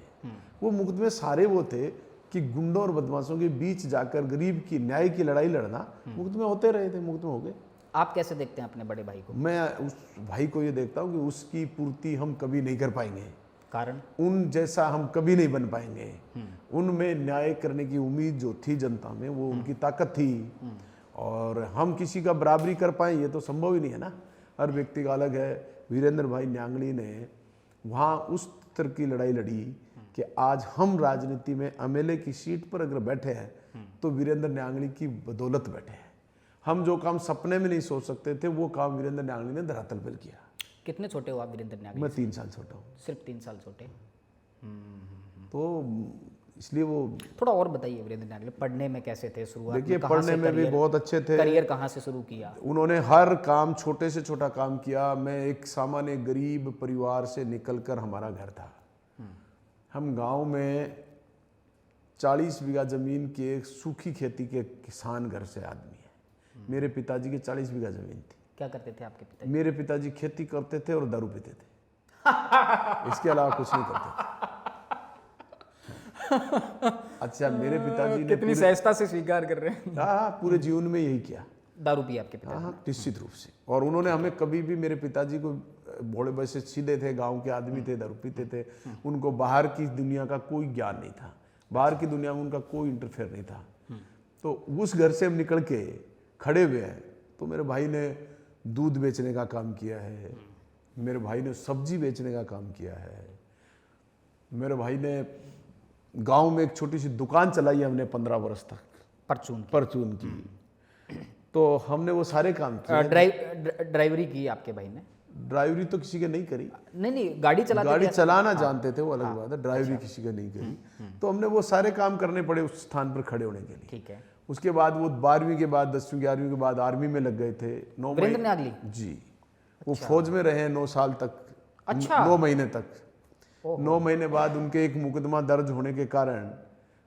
वो मुकदमे सारे वो थे कि गुंडों और बदमाशों के बीच जाकर गरीब की न्याय की लड़ाई लड़ना, मुकदमे होते रहे थे, मुकदमे हो गए। आप कैसे देखते हैं अपने बड़े भाई को? मैं उस भाई को ये देखता हूँ कि उसकी पूर्ति हम कभी नहीं कर पाएंगे, कारण? उन जैसा हम कभी नहीं बन पाएंगे। उनमें न्याय करने की उम्मीद जो थी जनता में, वो उनकी ताकत थी, और हम किसी का बराबरी कर पाएं ये तो संभव ही नहीं है ना। हर व्यक्ति का अलग है। वीरेंद्र भाई न्यागली ने वहाँ उस तरह की लड़ाई लड़ी कि आज हम राजनीति में एमएलए की सीट पर अगर बैठे हैं तो वीरेंद्र न्यागली की बदौलत बैठे हैं। हम जो काम सपने में नहीं सोच सकते थे, वो काम वीरेंद्र न्यागली ने धरातल पर किया। कितने छोटे हो आप वीरेंद्र न्यागली? मैं 3 साल छोटा हूँ। सिर्फ 3 साल छोटे? तो इसलिए वो थोड़ा और बताइए वीरेंद्र न्यागली पढ़ने में कैसे थे? शुरुआत देखिए, पढ़ने में भी बहुत अच्छे थे। करियर कहाँ से शुरू किया? उन्होंने हर काम छोटे से छोटा काम किया। मैं एक सामान्य गरीब परिवार से निकलकर, हमारा घर था, हम गांव में 40 बीघा जमीन के एक सूखी खेती के किसान घर से आदमी है। मेरे पिताजी की 40 बीघा जमीन थी। क्या करते थे आपके पिताजी? मेरे पिताजी खेती करते थे और दारू पीते थे, इसके अलावा कुछ नहीं करते थे। अच्छा, मेरे पिताजी ने कितनी सहजता से स्वीकार कर रहे हैं। हाँ, पूरे जीवन में यही किया। दारू पिया आपके पिताजी? हाँ, निश्चित रूप से। और उन्होंने हमें कभी भी, मेरे पिताजी को भोले वैसे सीधे थे, गांव के आदमी थे, दारू पीते थे, उनको बाहर की दुनिया का कोई ज्ञान नहीं था। बाहर की दुनिया में उनका कोई इंटरफेयर नहीं था। तो उस घर से हम निकल के खड़े हुए हैं, तो मेरे भाई ने दूध बेचने का काम किया है, मेरे भाई ने सब्जी बेचने का काम किया है, मेरे भाई ने गांव में एक छोटी सी दुकान चलाई है हमने 15 वर्ष तक, परचून की। तो हमने वो सारे काम किए। ड्राइवरी की आपके भाई ने? ड्राइवरी तो किसी के नहीं करी। नहीं, गाड़ी चलाना जानते थे, वो अलग बात है, ड्राइवरी किसी का नहीं करी। तो हमने वो सारे काम करने पड़े उस स्थान पर खड़े होने के लिए। ठीक है। उसके बाद वो 12वीं के बाद 10वीं 11वीं के बाद आर्मी में लग गए थे। वीरेंद्र नागली जी, वो फौज में रहे 9 साल तक। अच्छा। 9 महीने तक। 9 महीने बाद उनके एक मुकदमा दर्ज होने के कारण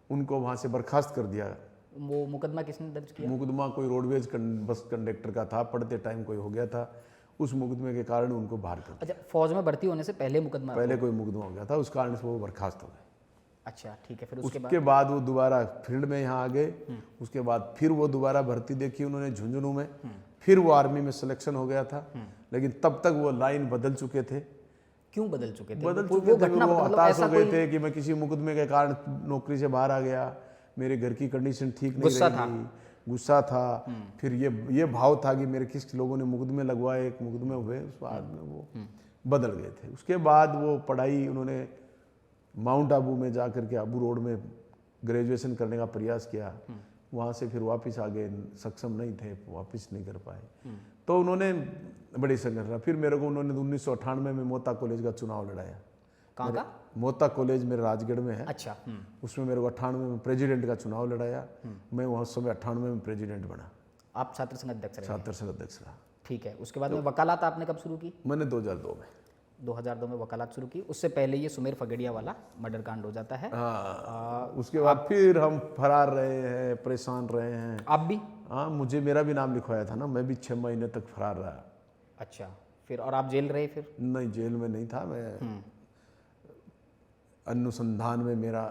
उनको वहां से बर्खास्त कर दिया। वो मुकदमा किसने दर्ज किया? मुकदमा कोई रोडवेज बस कंडक्टर का था, पढ़ते टाइम कोई हो गया था, उस मुकदमे के कारण उनको बाहर कर दिया। अच्छा, फौज में भर्ती होने से पहले कोई मुकदमा हो गया था, उस कारण से वो बर्खास्त हो गए। अच्छा, ठीक है। फिर उसके बाद वो दोबारा फील्ड में यहाँ आ गए। उसके बाद फिर वो दोबारा भर्ती देखी उन्होंने झुंझुनू में, फिर वो आर्मी में सिलेक्शन हो गया था। लेकिन तब तक वो लाइन बदल चुके थे। क्यों बदल चुके थे? वो हताश हो गए थे कि मैं किसी मुकदमे के कारण नौकरी से बाहर आ गया, मेरे घर की कंडीशन ठीक नहीं रही, गुस्सा था। फिर ये भाव था कि मेरे किस लोगों ने मुकदमे लगवाए, एक मुकदमे हुए, उस बाद में वो बदल गए थे। उसके बाद वो पढ़ाई उन्होंने माउंट आबू में जा करके आबू रोड में ग्रेजुएशन करने का प्रयास किया। वहाँ से फिर वापस आ गए, सक्षम नहीं थे, वापस नहीं कर पाए। तो उन्होंने बड़ी संघर्ष। फिर मेरे को उन्होंने 1998 में मोता कॉलेज का चुनाव लड़ाया। कहाँ का? मोता कॉलेज मेरे राजगढ़ में है। अच्छा। उसमें मेरे को 98 में प्रेसिडेंट का चुनाव लड़ाया। मैं वहाँ उस समय 98 में प्रेसिडेंट बना। आप छात्र संघ अध्यक्ष रहे? छात्र संघ अध्यक्ष रहा। ठीक है। उसके बाद में वकालत आपने कब शुरू की? मैंने 2002 में 2002 में वकालत शुरू की। उससे पहले ये सुमेर फगड़िया वाला मर्डर कांड हो जाता है। उसके बाद फिर हम फरार रहे हैं, परेशान रहे हैं। आप भी? हाँ, मुझे मेरा भी नाम लिखवाया था ना, मैं भी 6 महीने तक फरार रहा। अच्छा, फिर और आप जेल रहे? फिर नहीं, जेल में नहीं था मैं। अनुसंधान में मेरा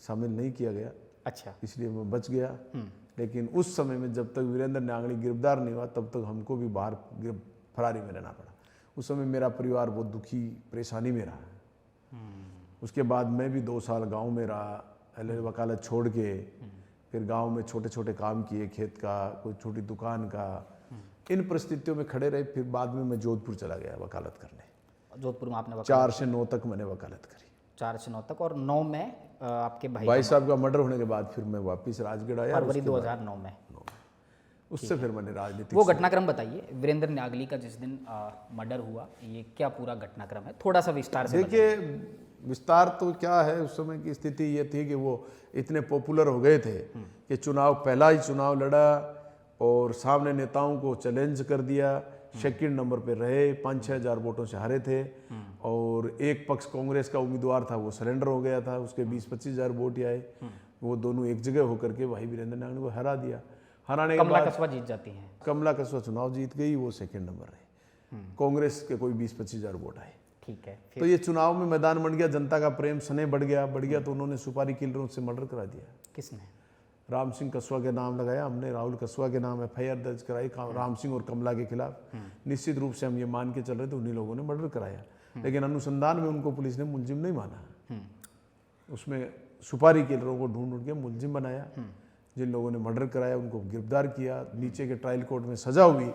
शामिल नहीं किया गया। अच्छा, इसलिए मैं बच गया। लेकिन उस समय में जब तक वीरेंद्र नागली गिरफ्तार नहीं हुआ, तब तक हमको भी बाहर फरारी में रहना पड़ा। उस समय मेरा परिवार बहुत दुखी, परेशानी में रहा। उसके बाद मैं भी 2 साल गांव में रहा, वकालत छोड़ के। फिर गांव में छोटे छोटे काम किए, खेत का, कोई छोटी दुकान का। इन परिस्थितियों में खड़े रहे। फिर बाद में मैं जोधपुर चला गया वकालत करने। जोधपुर में आपने 4 से 9 तक मैंने वकालत करी। 4 से 9 तक। और 9 में आपके भाई साहब का मर्डर होने के बाद फिर मैं वापस राजगढ़ आया, फरवरी 2009 में। उससे फिर मैंने राजनीति। वो घटनाक्रम बताइए, वीरेंद्र नागली का जिस दिन मर्डर हुआ, ये क्या पूरा घटनाक्रम है? थोड़ा सा विस्तार से देखिए। विस्तार तो क्या है, उस समय की स्थिति ये थी कि वो इतने पॉपुलर हो गए थे कि पहला ही चुनाव लड़ा और सामने नेताओं को चैलेंज कर दिया। सेकंड नंबर पे रहे, 5-6 हज़ार वोटों से हारे थे। और एक पक्ष कांग्रेस का उम्मीदवार था, वो सरेंडर हो गया था, उसके 20-25 हज़ार वोट आए। वो दोनों एक जगह होकर के भाई वीरेंद्र नागली को हरा दिया। हराने के बाद कमला कस्बा जीत जाती है। कमला कस्बा चुनाव जीत गई, वो सेकंड नंबर रहे। कांग्रेस के कोई 20-25 हज़ार वोट आए। ठीक है। तो ये चुनाव में मैदान बन गया, जनता का प्रेम स्नेह बढ़ गया तो उन्होंने सुपारी किलरों से मर्डर करा दिया। किसने? राम सिंह कस्वा के नाम लगाया हमने, राहुल कस्वा के नाम FIR दर्ज कराई राम सिंह और कमला के खिलाफ। निश्चित रूप से हम ये मान के चल रहे थे उन्हीं लोगों ने मर्डर कराया। लेकिन अनुसंधान में उनको पुलिस ने मुलजिम नहीं माना। उसमें सुपारी किलरों को ढूंढ के मुलजिम बनाया। जिन लोगों ने मर्डर कराया उनको गिरफ्तार किया। नीचे के ट्रायल कोर्ट में सजा हुई,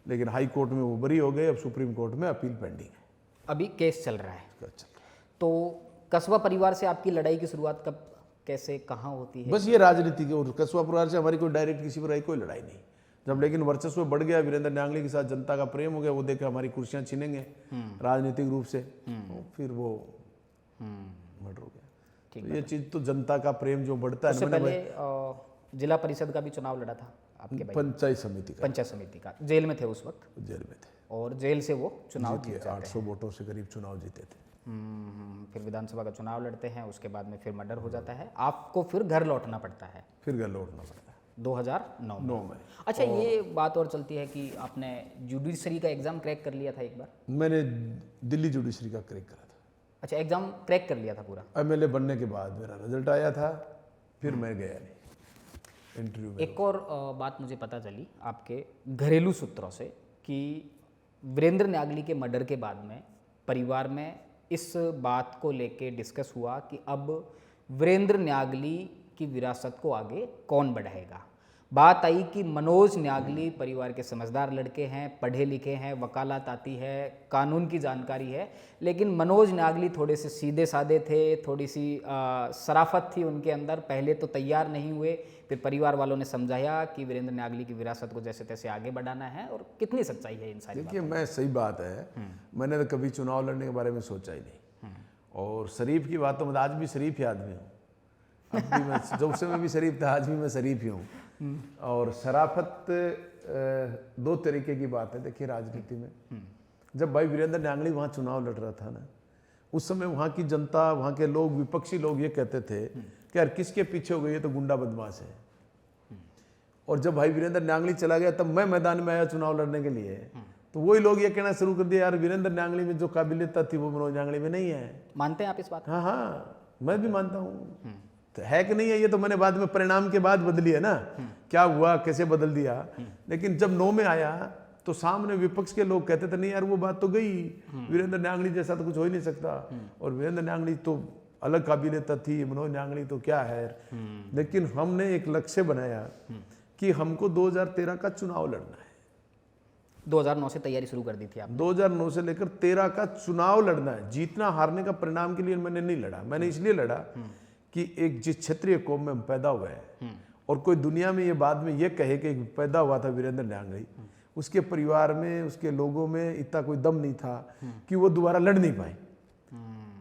लेकिन हाई कोर्ट में वो बरी हो गए। अब सुप्रीम कोर्ट में अपील पेंडिंग है। अभी केस चल रहा है। तो कस्बा परिवार से आपकी लड़ाई की शुरुआत कब, कैसे, कहाँ होती है? बस ये राजनीति के, और कस्बा परिवार से हमारी कोई डायरेक्ट किसी पर कोई लड़ाई नहीं। जब लेकिन वर्चस्व बढ़ गया, वीरेंद्र नागली के साथ जनता का प्रेम हो गया, वो देखे हमारी कुर्सियां छीनेंगे राजनीतिक रूप से, तो फिर वो मर्डर हो गया। तो ये चीज तो जनता का प्रेम जो बढ़ता है। उससे पहले जिला परिषद का भी चुनाव लड़ा था आपके भाई? पंचायत समिति का। जेल में थे उस वक्त? जेल में थे। और जेल से वो चुनाव जीत जाते 800 वोटों से करीब चुनाव जीते थे। फिर विधानसभा का चुनाव लड़ते हैं, उसके बाद में फिर मर्डर हो जाता है। आपको फिर घर लौटना पड़ता है? फिर घर लौटना पड़ता है 2009 में। अच्छा, ये बात और चलती है कि आपने जुडिशरी का एग्जाम क्रैक कर लिया था एक बार? मैंने दिल्ली जुडिशरी का क्रैक करा था। अच्छा, एग्जाम क्रैक कर लिया था पूरा? MLA बनने के बाद मेरा रिजल्ट आया था, फिर मैं गया नहीं इंटरव्यू में। एक और बात मुझे पता चली आपके घरेलू सूत्रों से कि वीरेंद्र नागली के मर्डर के बाद में परिवार में इस बात को लेके डिस्कस हुआ कि अब वीरेंद्र न्यागली की विरासत को आगे कौन बढ़ाएगा। बात आई कि मनोज न्यागली परिवार के समझदार लड़के हैं, पढ़े लिखे हैं, वकालत आती है, कानून की जानकारी है, लेकिन मनोज न्यागली थोड़े से सीधे साधे थे, थोड़ी सी शराफत थी उनके अंदर। पहले तो तैयार नहीं हुए, फिर परिवार वालों ने समझाया कि वीरेंद्र न्यागली की विरासत को जैसे तैसे आगे बढ़ाना है। और कितनी सच्चाई है इन सारी देखिए, मैं सही बात है, मैंने तो कभी चुनाव लड़ने के बारे में सोचा ही नहीं। और शरीफ की बात तो मैं आज भी शरीफ ही आदमी हूँ, अब भी मैं जब से मैं भी शरीफ था, आज भी मैं शरीफ ही हूँ। और शराफत दो तरीके की बात है। देखिए, राजनीति में जब भाई वीरेंद्र न्यागली वहाँ चुनाव लड़ रहा था ना, उस समय वहाँ की जनता, वहाँ के लोग, विपक्षी लोग ये कहते थे कि यार किसके पीछे हो गई, ये तो गुंडा बदमाश है। और जब भाई वीरेंद्र न्यागली चला गया, तब मैं मैदान में आया चुनाव लड़ने के लिए, तो वही लोग ये कहना शुरू कर दिया, यार वीरेंद्र न्यागली में जो काबिलियत थी वो मनोज न्यागली में नहीं है। मानते हैं आप इस बात? हाँ हाँ, मैं भी मानता हूँ। तो है कि नहीं है, ये तो मैंने बाद में परिणाम के बाद बदली है ना, क्या हुआ, कैसे बदल दिया। लेकिन जब 9 में आया तो सामने विपक्ष के लोग कहते थे नहीं यार वो बात तो गई, वीरेंद्र न्यागली जैसा तो कुछ हो ही नहीं सकता। और वीरेंद्र न्यागली तो अलग काबिलियत थी, मनोज न्यागली तो क्या है। लेकिन हमने एक लक्ष्य बनाया कि हमको 2013 का चुनाव लड़ना है। 2009 से तैयारी शुरू कर दी थी आप? 2009 से लेकर 13 का चुनाव लड़ना है। जीतना हारने का परिणाम के लिए मैंने नहीं लड़ा, मैंने इसलिए लड़ा कि एक जिस क्षेत्रीय कौम में हम पैदा हुए हैं, और कोई दुनिया में ये बाद में ये कहे कि पैदा हुआ था वीरेंद्र न्यागली, उसके परिवार में, उसके लोगों में इतना कोई दम नहीं था कि वो दोबारा लड़ नहीं पाए।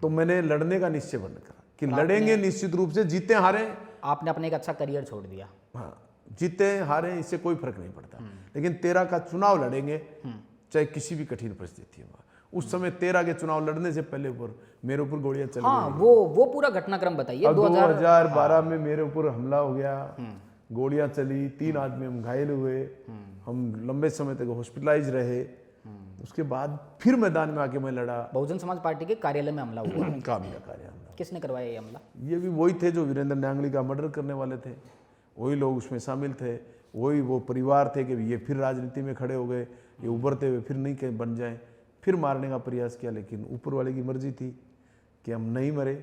तो मैंने लड़ने का निश्चय बन करा कि लड़ेंगे निश्चित रूप से, जीते हारे। आपने अपने एक अच्छा करियर छोड़ दिया। हाँ, जीते हारे इससे कोई फर्क नहीं पड़ता, लेकिन 13 का चुनाव लड़ेंगे, चाहे किसी भी कठिन परिस्थिति में। उस समय 13 के चुनाव लड़ने से पहले मेरे ऊपर गोलियां चल हाँ, गई। वो पूरा घटनाक्रम बताइए। 2012 में मेरे ऊपर हमला हो गया, गोलियां चली, 3 आदमी हम घायल हुए, हम लंबे समय तक हॉस्पिटलाइज रहे। उसके बाद फिर मैदान में आके मैं लड़ा। बहुजन समाज पार्टी के कार्यालय में हमला हुआ। काबिला कार्य हमला। किसने करवाया ये हमला? ये भी वही थे जो वीरेंद्र न्यागली का मर्डर करने वाले थे, वही लोग उसमें शामिल थे, वही वो परिवार थे कि ये फिर राजनीति में खड़े हो गए, ये उभरते हुए फिर नहीं कहीं बन जाएं, फिर मारने का प्रयास किया। लेकिन ऊपर वाले की मर्जी थी कि हम नहीं मरे,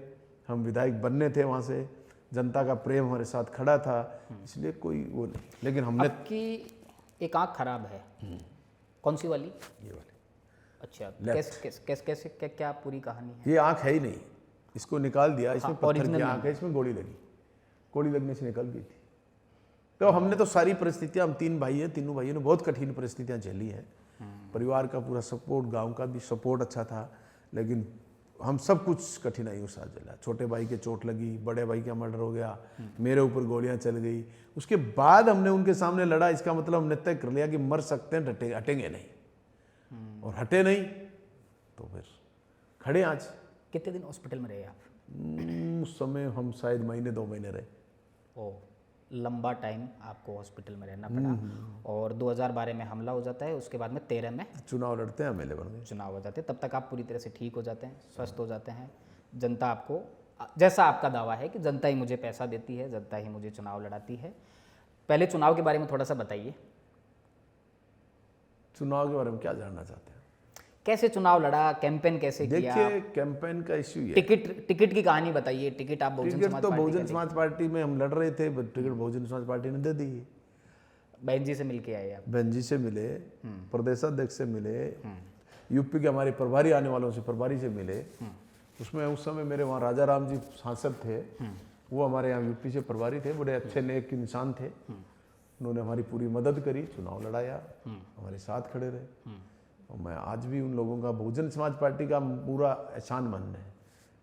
हम विधायक बनने थे, वहाँ से जनता का प्रेम हमारे साथ खड़ा था, इसलिए कोई वो नहीं। लेकिन हमने आपकी एक आँख खराब है, कौन सी वाली? ये वाले। अच्छा, कैसे क्या पूरी कहानी है? ये आँख है ही नहीं, इसको निकाल दिया, इसमें पत्थर की original आँख है, इसमें गोली लगी, गोली लगने से निकल गई थी। तो हमने तो सारी परिस्थितियाँ, हम 3 भाई हैं, तीनों भाइयों ने बहुत कठिन परिस्थितियाँ झेली हैं। परिवार का पूरा सपोर्ट, गांव का भी सपोर्ट अच्छा था, लेकिन हम सब कुछ कठिनाइयों के साथ झेला। छोटे भाई के चोट लगी, बड़े भाई का मर्डर हो गया, मेरे ऊपर गोलियां चल गई। उसके बाद हमने उनके सामने लड़ा, इसका मतलब हमने तय कर लिया कि मर सकते हैं, हटेंगे नहीं। और हटे नहीं तो फिर खड़े आज। कितने दिन हॉस्पिटल में रहे आप? उस समय हम शायद महीने 2 महीने रहे। ओ, लंबा टाइम आपको हॉस्पिटल में रहना पड़ा। और 2012 में हमला हो जाता है, उसके बाद में 13 में चुनाव लड़ते हैं, एमएलए बन गए। चुनाव हो जाते हैं, तब तक आप पूरी तरह से ठीक हो जाते हैं, स्वस्थ हो जाते हैं। जनता आपको, जैसा आपका दावा है कि जनता ही मुझे पैसा देती है, जनता ही मुझे चुनाव लड़ाती है। पहले चुनाव के बारे में थोड़ा सा बताइए। चुनाव के बारे में क्या जानना चाहते हैं? कैसे चुनाव लड़ा, कैंपेन कैसे किया? देखिए, कैंपेन का इश्यू ये, टिकट की कहानी बताइए। टिकट आप बहुजन टिकट समाज तो पार्टी बहुजन का समाज पार्टी में हम लड़ रहे थे, but ticket Bahujan Samaj party ने दे दी। बहन जी से मिलके आए आप? बहन जी से मिले, प्रदेशाध्यक्ष से मिले, यूपी के हमारे प्रभारी आने वालों से, प्रभारी से मिले। उसमें उस समय मेरे वहाँ राजा राम जी सांसद थे, वो हमारे यहाँ यूपी से प्रभारी थे, बड़े अच्छे नेक इंसान थे। उन्होंने हमारी पूरी मदद करी, चुनाव लड़ाया, हमारे साथ खड़े रहे। और मैं आज भी उन लोगों का, बहुजन समाज पार्टी का पूरा एहसान मानना है।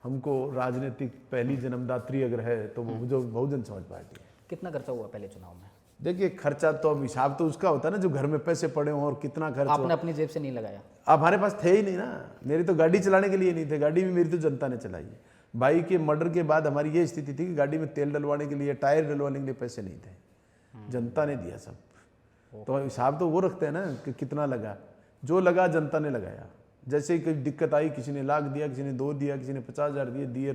हमको राजनीतिक पहली जन्मदात्री अगर है तो वो जो बहुजन समाज पार्टी है। कितना खर्चा हुआ पहले चुनाव में? देखिए, खर्चा तो अब हिसाब तो उसका होता है ना, जो घर में पैसे पड़े हों, और कितना खर्च आपने अपनी जेब से नहीं लगाया? अब हमारे पास थे ही नहीं ना, मेरी तो गाड़ी चलाने के लिए नहीं थे, गाड़ी भी मेरी तो जनता ने चलाई है। भाई के मर्डर के बाद हमारी ये स्थिति थी कि गाड़ी में तेल डलवाने के लिए, टायर डलवाने के लिए पैसे नहीं थे, जनता ने दिया सब। तो हिसाब तो वो रखते हैं ना कि कितना लगा, जो लगा जनता ने लगाया। जैसे ही कोई दिक्कत आई, किसी ने 1 लाख दिया, किसी ने 2 दिया, किसी ने 50,000 दिए,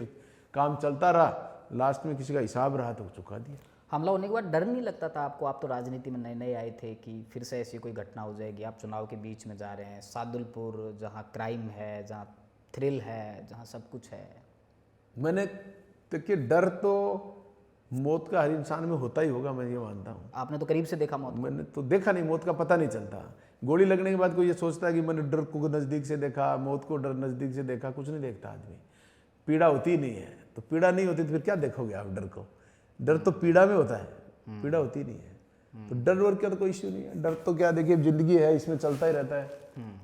काम चलता रहा। लास्ट में किसी का हिसाब रहा तो चुका दिया। हमला होने के बाद डर नहीं लगता था आपको? आप तो राजनीति में नए नए आए थे कि फिर से ऐसी कोई घटना हो जाएगी। आप चुनाव के बीच में जा रहे हैं, सादुलपुर, जहाँ क्राइम है, जहाँ थ्रिल है, जहाँ सब कुछ है। मैंने देखिए डर तो मौत का हर इंसान में होता ही होगा, मैं ये मानता हूँ। आपने तो करीब से देखा मौत को। मैंने तो देखा नहीं, मौत का पता नहीं चलता। गोली लगने के बाद कोई ये सोचता है कि मैंने डर को नज़दीक से देखा, मौत को डर नज़दीक से देखा, कुछ नहीं देखता आदमी। पीड़ा होती ही नहीं है, तो पीड़ा नहीं होती तो फिर क्या देखोगे आप डर को? डर तो पीड़ा में होता है, पीड़ा होती नहीं है। तो डर वर क्या तो कोई इश्यू नहीं है। डर तो क्या, देखिए जिंदगी है, इसमें चलता ही रहता है।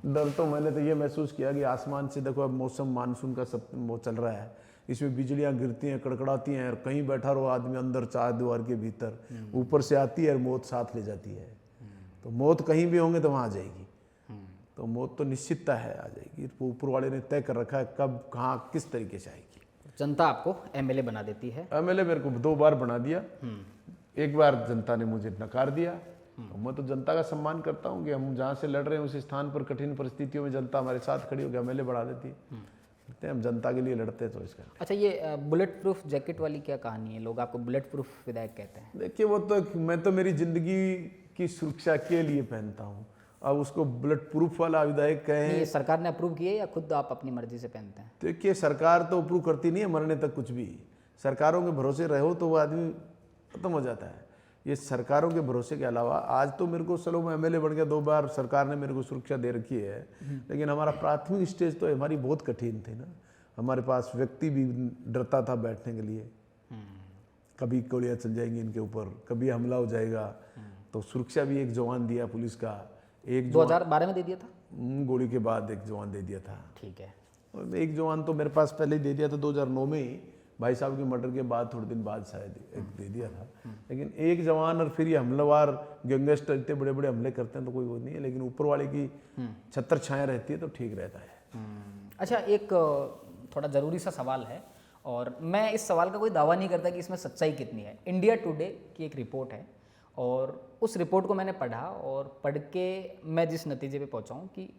डर तो मैंने तो ये महसूस किया कि आसमान से देखो, अब मौसम मानसून का सब वो चल रहा है, इसमें बिजलियां गिरती हैं, कड़कड़ाती हैं, और कहीं बैठा रहो आदमी अंदर चार दीवार के भीतर, ऊपर से आती है और मौत साथ ले जाती है। तो मौत कहीं भी होंगे तो वहाँ आ जाएगी। तो मौत तो निश्चितता है आ जाएगी। तो ऊपर वाले ने तय कर रखा है कब कहाँ किस तरीके से आएगी। जनता आपको एमएलए बना देती है। एमएलए मेरे को 2 बार बना दिया, एक बार जनता ने मुझे नकार दिया। तो मैं तो जनता का सम्मान करता हूँ कि हम जहाँ से लड़ रहे हैं उस स्थान पर कठिन परिस्थितियों में जनता हमारे साथ खड़ी होकर एमएलए बढ़ा देती है। हम जनता के लिए लड़ते हैं तो इसका। अच्छा, ये बुलेट प्रूफ जैकेट वाली क्या कहानी है? लोग आपको बुलेट प्रूफ विधायक कहते हैं। देखिए वो तो मैं तो मेरी जिंदगी की सुरक्षा के लिए पहनता हूँ। अब उसको बुलेट प्रूफ वाला विधायक कहें, ये सरकार ने अप्रूव किया या खुद आप अपनी मर्जी से पहनते हैं? देखिए सरकार तो अप्रूव करती नहीं है मरने तक कुछ भी। सरकारों के भरोसे रहो तो वो आदमी खत्म हो जाता है। ये सरकारों के भरोसे के अलावा आज तो मेरे को, चलो मैं एमएलए बन गया 2 बार, सरकार ने मेरे को सुरक्षा दे रखी है, लेकिन हमारा प्राथमिक स्टेज तो हमारी बहुत कठिन थी ना। हमारे पास व्यक्ति भी डरता था बैठने के लिए, कभी गोलियां चल जाएंगी इनके ऊपर, कभी हमला हो जाएगा। तो सुरक्षा भी एक जवान दिया पुलिस का, एक 2012 में दे दिया था। गोली के बाद एक जवान दे दिया था। ठीक है। और एक जवान तो मेरे पास पहले ही दे दिया था 2009 में ही, भाई साहब के मर्डर के बाद थोड़े दिन बाद शायद एक दे दिया था। लेकिन एक जवान और फिर ये हमलावर गैंगस्टर इतने बड़े बड़े हमले करते हैं तो कोई वो नहीं है, लेकिन ऊपर वाले की छत्र छाया रहती है तो ठीक रहता है। अच्छा, एक थोड़ा ज़रूरी सा सवाल है, और मैं इस सवाल का कोई दावा नहीं करता कि इसमें सच्चाई कितनी है। इंडिया टुडे की एक रिपोर्ट है, और उस रिपोर्ट को मैंने पढ़ा, और पढ़ के मैं जिस नतीजे पे पहुंचा हूँ कि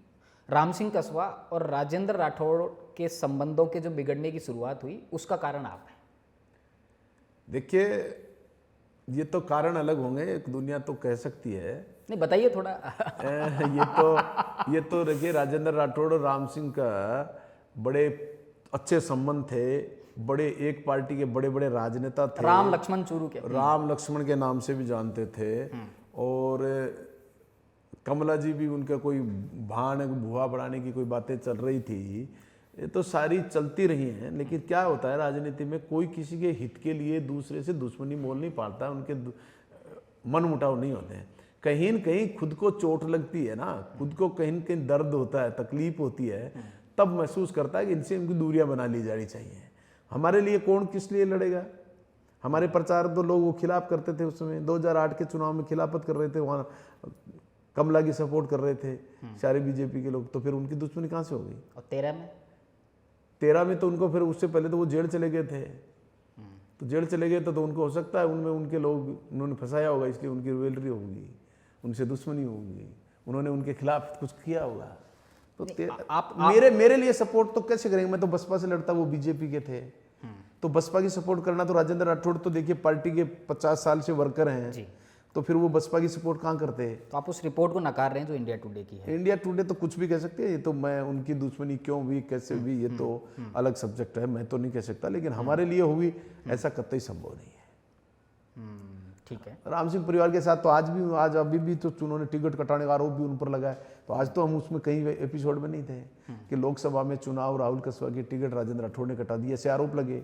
राम सिंह कसवा और राजेंद्र राठौड़ के संबंधों के जो बिगड़ने की शुरुआत हुई, उसका कारण आप हैं। देखिए ये तो कारण अलग होंगे, एक दुनिया तो कह सकती है। नहीं, बताइए थोड़ा। ये तो देखिए राजेंद्र राठौड़ और राम सिंह का बड़े अच्छे संबंध थे, बड़े एक पार्टी के बड़े बड़े राजनेता थे। राम लक्ष्मण चूरू के, राम लक्ष्मण के नाम से भी जानते थे। और कमला जी भी उनका कोई भाण भुआ बढ़ाने की कोई बातें चल रही थी, ये तो सारी चलती रही हैं। लेकिन क्या होता है राजनीति में, कोई किसी के हित के लिए दूसरे से दुश्मनी मोल नहीं पालता, उनके मन मुटाव नहीं होते हैं। कहीं न कहीं खुद को चोट लगती है ना, खुद को कहीं न कहीं दर्द होता है, तकलीफ होती है, तब महसूस करता है कि इनसे इनकी दूरियां बना ली जानी चाहिए। हमारे लिए कौन किस लिए लड़ेगा? हमारे प्रचार तो लोग वो खिलाफ करते थे उस समय, 2008 के चुनाव में खिलाफत कर रहे थे, वहाँ कमला की सपोर्ट कर रहे थे सारे बीजेपी के लोग, तो फिर उनकी दुश्मनी कहाँ से हो गई? और 13 में तो उनको फिर उससे पहले तो वो जेल चले गए थे। तो जेल चले गए तो उनको हो सकता है उनमें उनके लोग उन्होंने फंसाया होगा, इसलिए उनकी रिवेलरी होगी, उनसे दुश्मनी होगी, उन्होंने उनके खिलाफ कुछ किया होगा। तो आप मेरे लिए सपोर्ट तो कैसे करेंगे? मैं तो बसपा से लड़ता, वो बीजेपी के थे। तो बसपा की सपोर्ट करना, तो राजेंद्र राठौड़ तो देखिए पार्टी के 50 साल से वर्कर हैं जी। तो फिर वो बसपा की सपोर्ट कहाँ करते हैं? तो आप उस रिपोर्ट को नकार रहे हैं जो इंडिया टुडे की है। इंडिया टुडे तो कुछ भी कह सकते हैं, ये तो मैं उनकी दुश्मनी क्यों हुई कैसे हुई ये तो अलग सब्जेक्ट है, मैं तो नहीं कह सकता। लेकिन हमारे लिए हुई ऐसा कतई संभव नहीं है। ठीक है। राम सिंह परिवार के साथ तो आज अभी भी तो उन्होंने टिकट कटाने का आरोप भी उन पर लगा है। तो आज तो हम उसमें कहीं एपिसोड में नहीं थे कि लोकसभा में चुनाव राहुल कसवा की टिकट राजेंद्र राठौड़ ने कटा दी, ऐसे आरोप लगे।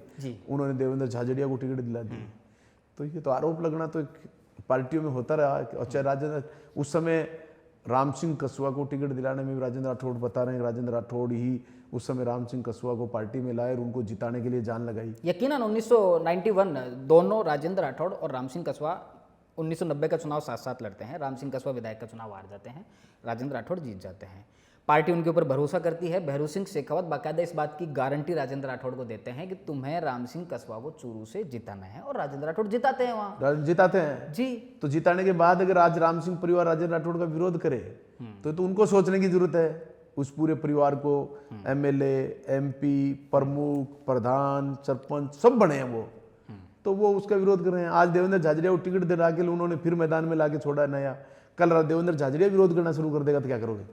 उन्होंने देवेंद्र झाझड़िया को टिकट दिला दी। तो ये तो आरोप लगना तो एक पार्टियों में होता रहा। और चाहे राजेंद्र उस समय राम सिंह कसवा को टिकट दिलाने में भी राजेंद्र राठौड़ बता रहे हैं, राजेंद्र राठौड़ ही उस समय राम सिंह कसवा को पार्टी में लाए और उनको जिताने के लिए जान लगाई। यकीनन 1991 दोनों राजेंद्र राठौड़ और राम सिंह कसवा 1990 का चुनाव साथ साथ लड़ते हैं। राम सिंह कसवा विधायक का चुनाव हार जाते हैं, राजेंद्र राठौड़ जीत जाते हैं। पार्टी उनके ऊपर भरोसा करती है। भैरू सिंह शेखावत बाकायदा इस बात की गारंटी राजेंद्र राठौड़ को देते हैं कि तुम्हें राम सिंह कसवा को चूरू से जिताना है, और राजेंद्र राठौड़ जिताते हैं वहाँ। जिताते हैं जी। तो जिताने के बाद अगर आज राम सिंह परिवार राजेंद्र राठौड़ का विरोध करे तो उनको सोचने की जरूरत है। उस पूरे परिवार को एमएलए, एमपी, प्रमुख, प्रधान, सरपंच सब बने हैं वो, तो वो उसका विरोध कर रहे हैं। आज देवेंद्र झाझड़िया को टिकट दिला के उन्होंने फिर मैदान में लाके छोड़ा नया। कल देवेंद्र झाझड़िया विरोध करना शुरू कर देगा तो क्या करोगे?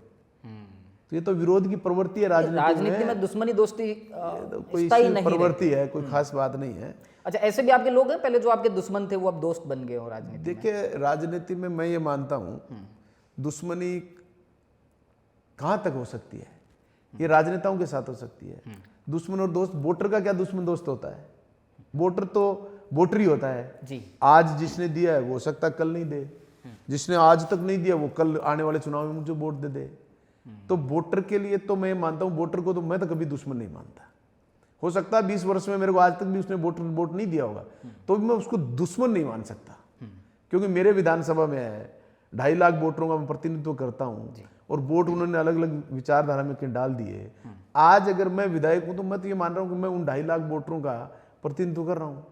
तो ये तो विरोध की प्रवृत्ति है राजनीति में दुश्मनी दोस्ती तो कोई स्थायी नहीं प्रवृत्ति है, कोई खास बात नहीं है। अच्छा, ऐसे भी आपके लोग हैं पहले जो आपके दुश्मन थे वो अब दोस्त बन गए हो राजनीति में? देखिए, राजनीति में मैं ये मानता हूँ दुश्मनी कहाँ तक हो सकती है, ये राजनेताओं के साथ हो सकती है। दुश्मन और दोस्त, वोटर का क्या दुश्मन दोस्त होता है? वोटर तो वोटर ही होता है जी। आज जिसने दिया है वो हो सकता है कल नहीं दे, जिसने आज तक नहीं दिया वो कल आने वाले चुनाव में मुझे वोट दे दे। तो वोटर के लिए तो मैं मानता हूँ, वोटर को तो मैं तो कभी दुश्मन नहीं मानता। हो सकता है 20 वर्ष में मेरे को आज तक भी उसने वोट नहीं दिया होगा, तो भी मैं उसको दुश्मन नहीं मान सकता, क्योंकि मेरे विधानसभा में है 2.5 लाख वोटरों का मैं प्रतिनिधित्व करता हूँ और वोट उन्होंने अलग अलग विचारधारा में डाल दिए। आज अगर मैं विधायक हूँ तो मैं तो ये मान रहा हूँ कि मैं उन 2.5 लाख वोटरों का प्रतिनिधित्व कर रहा हूँ।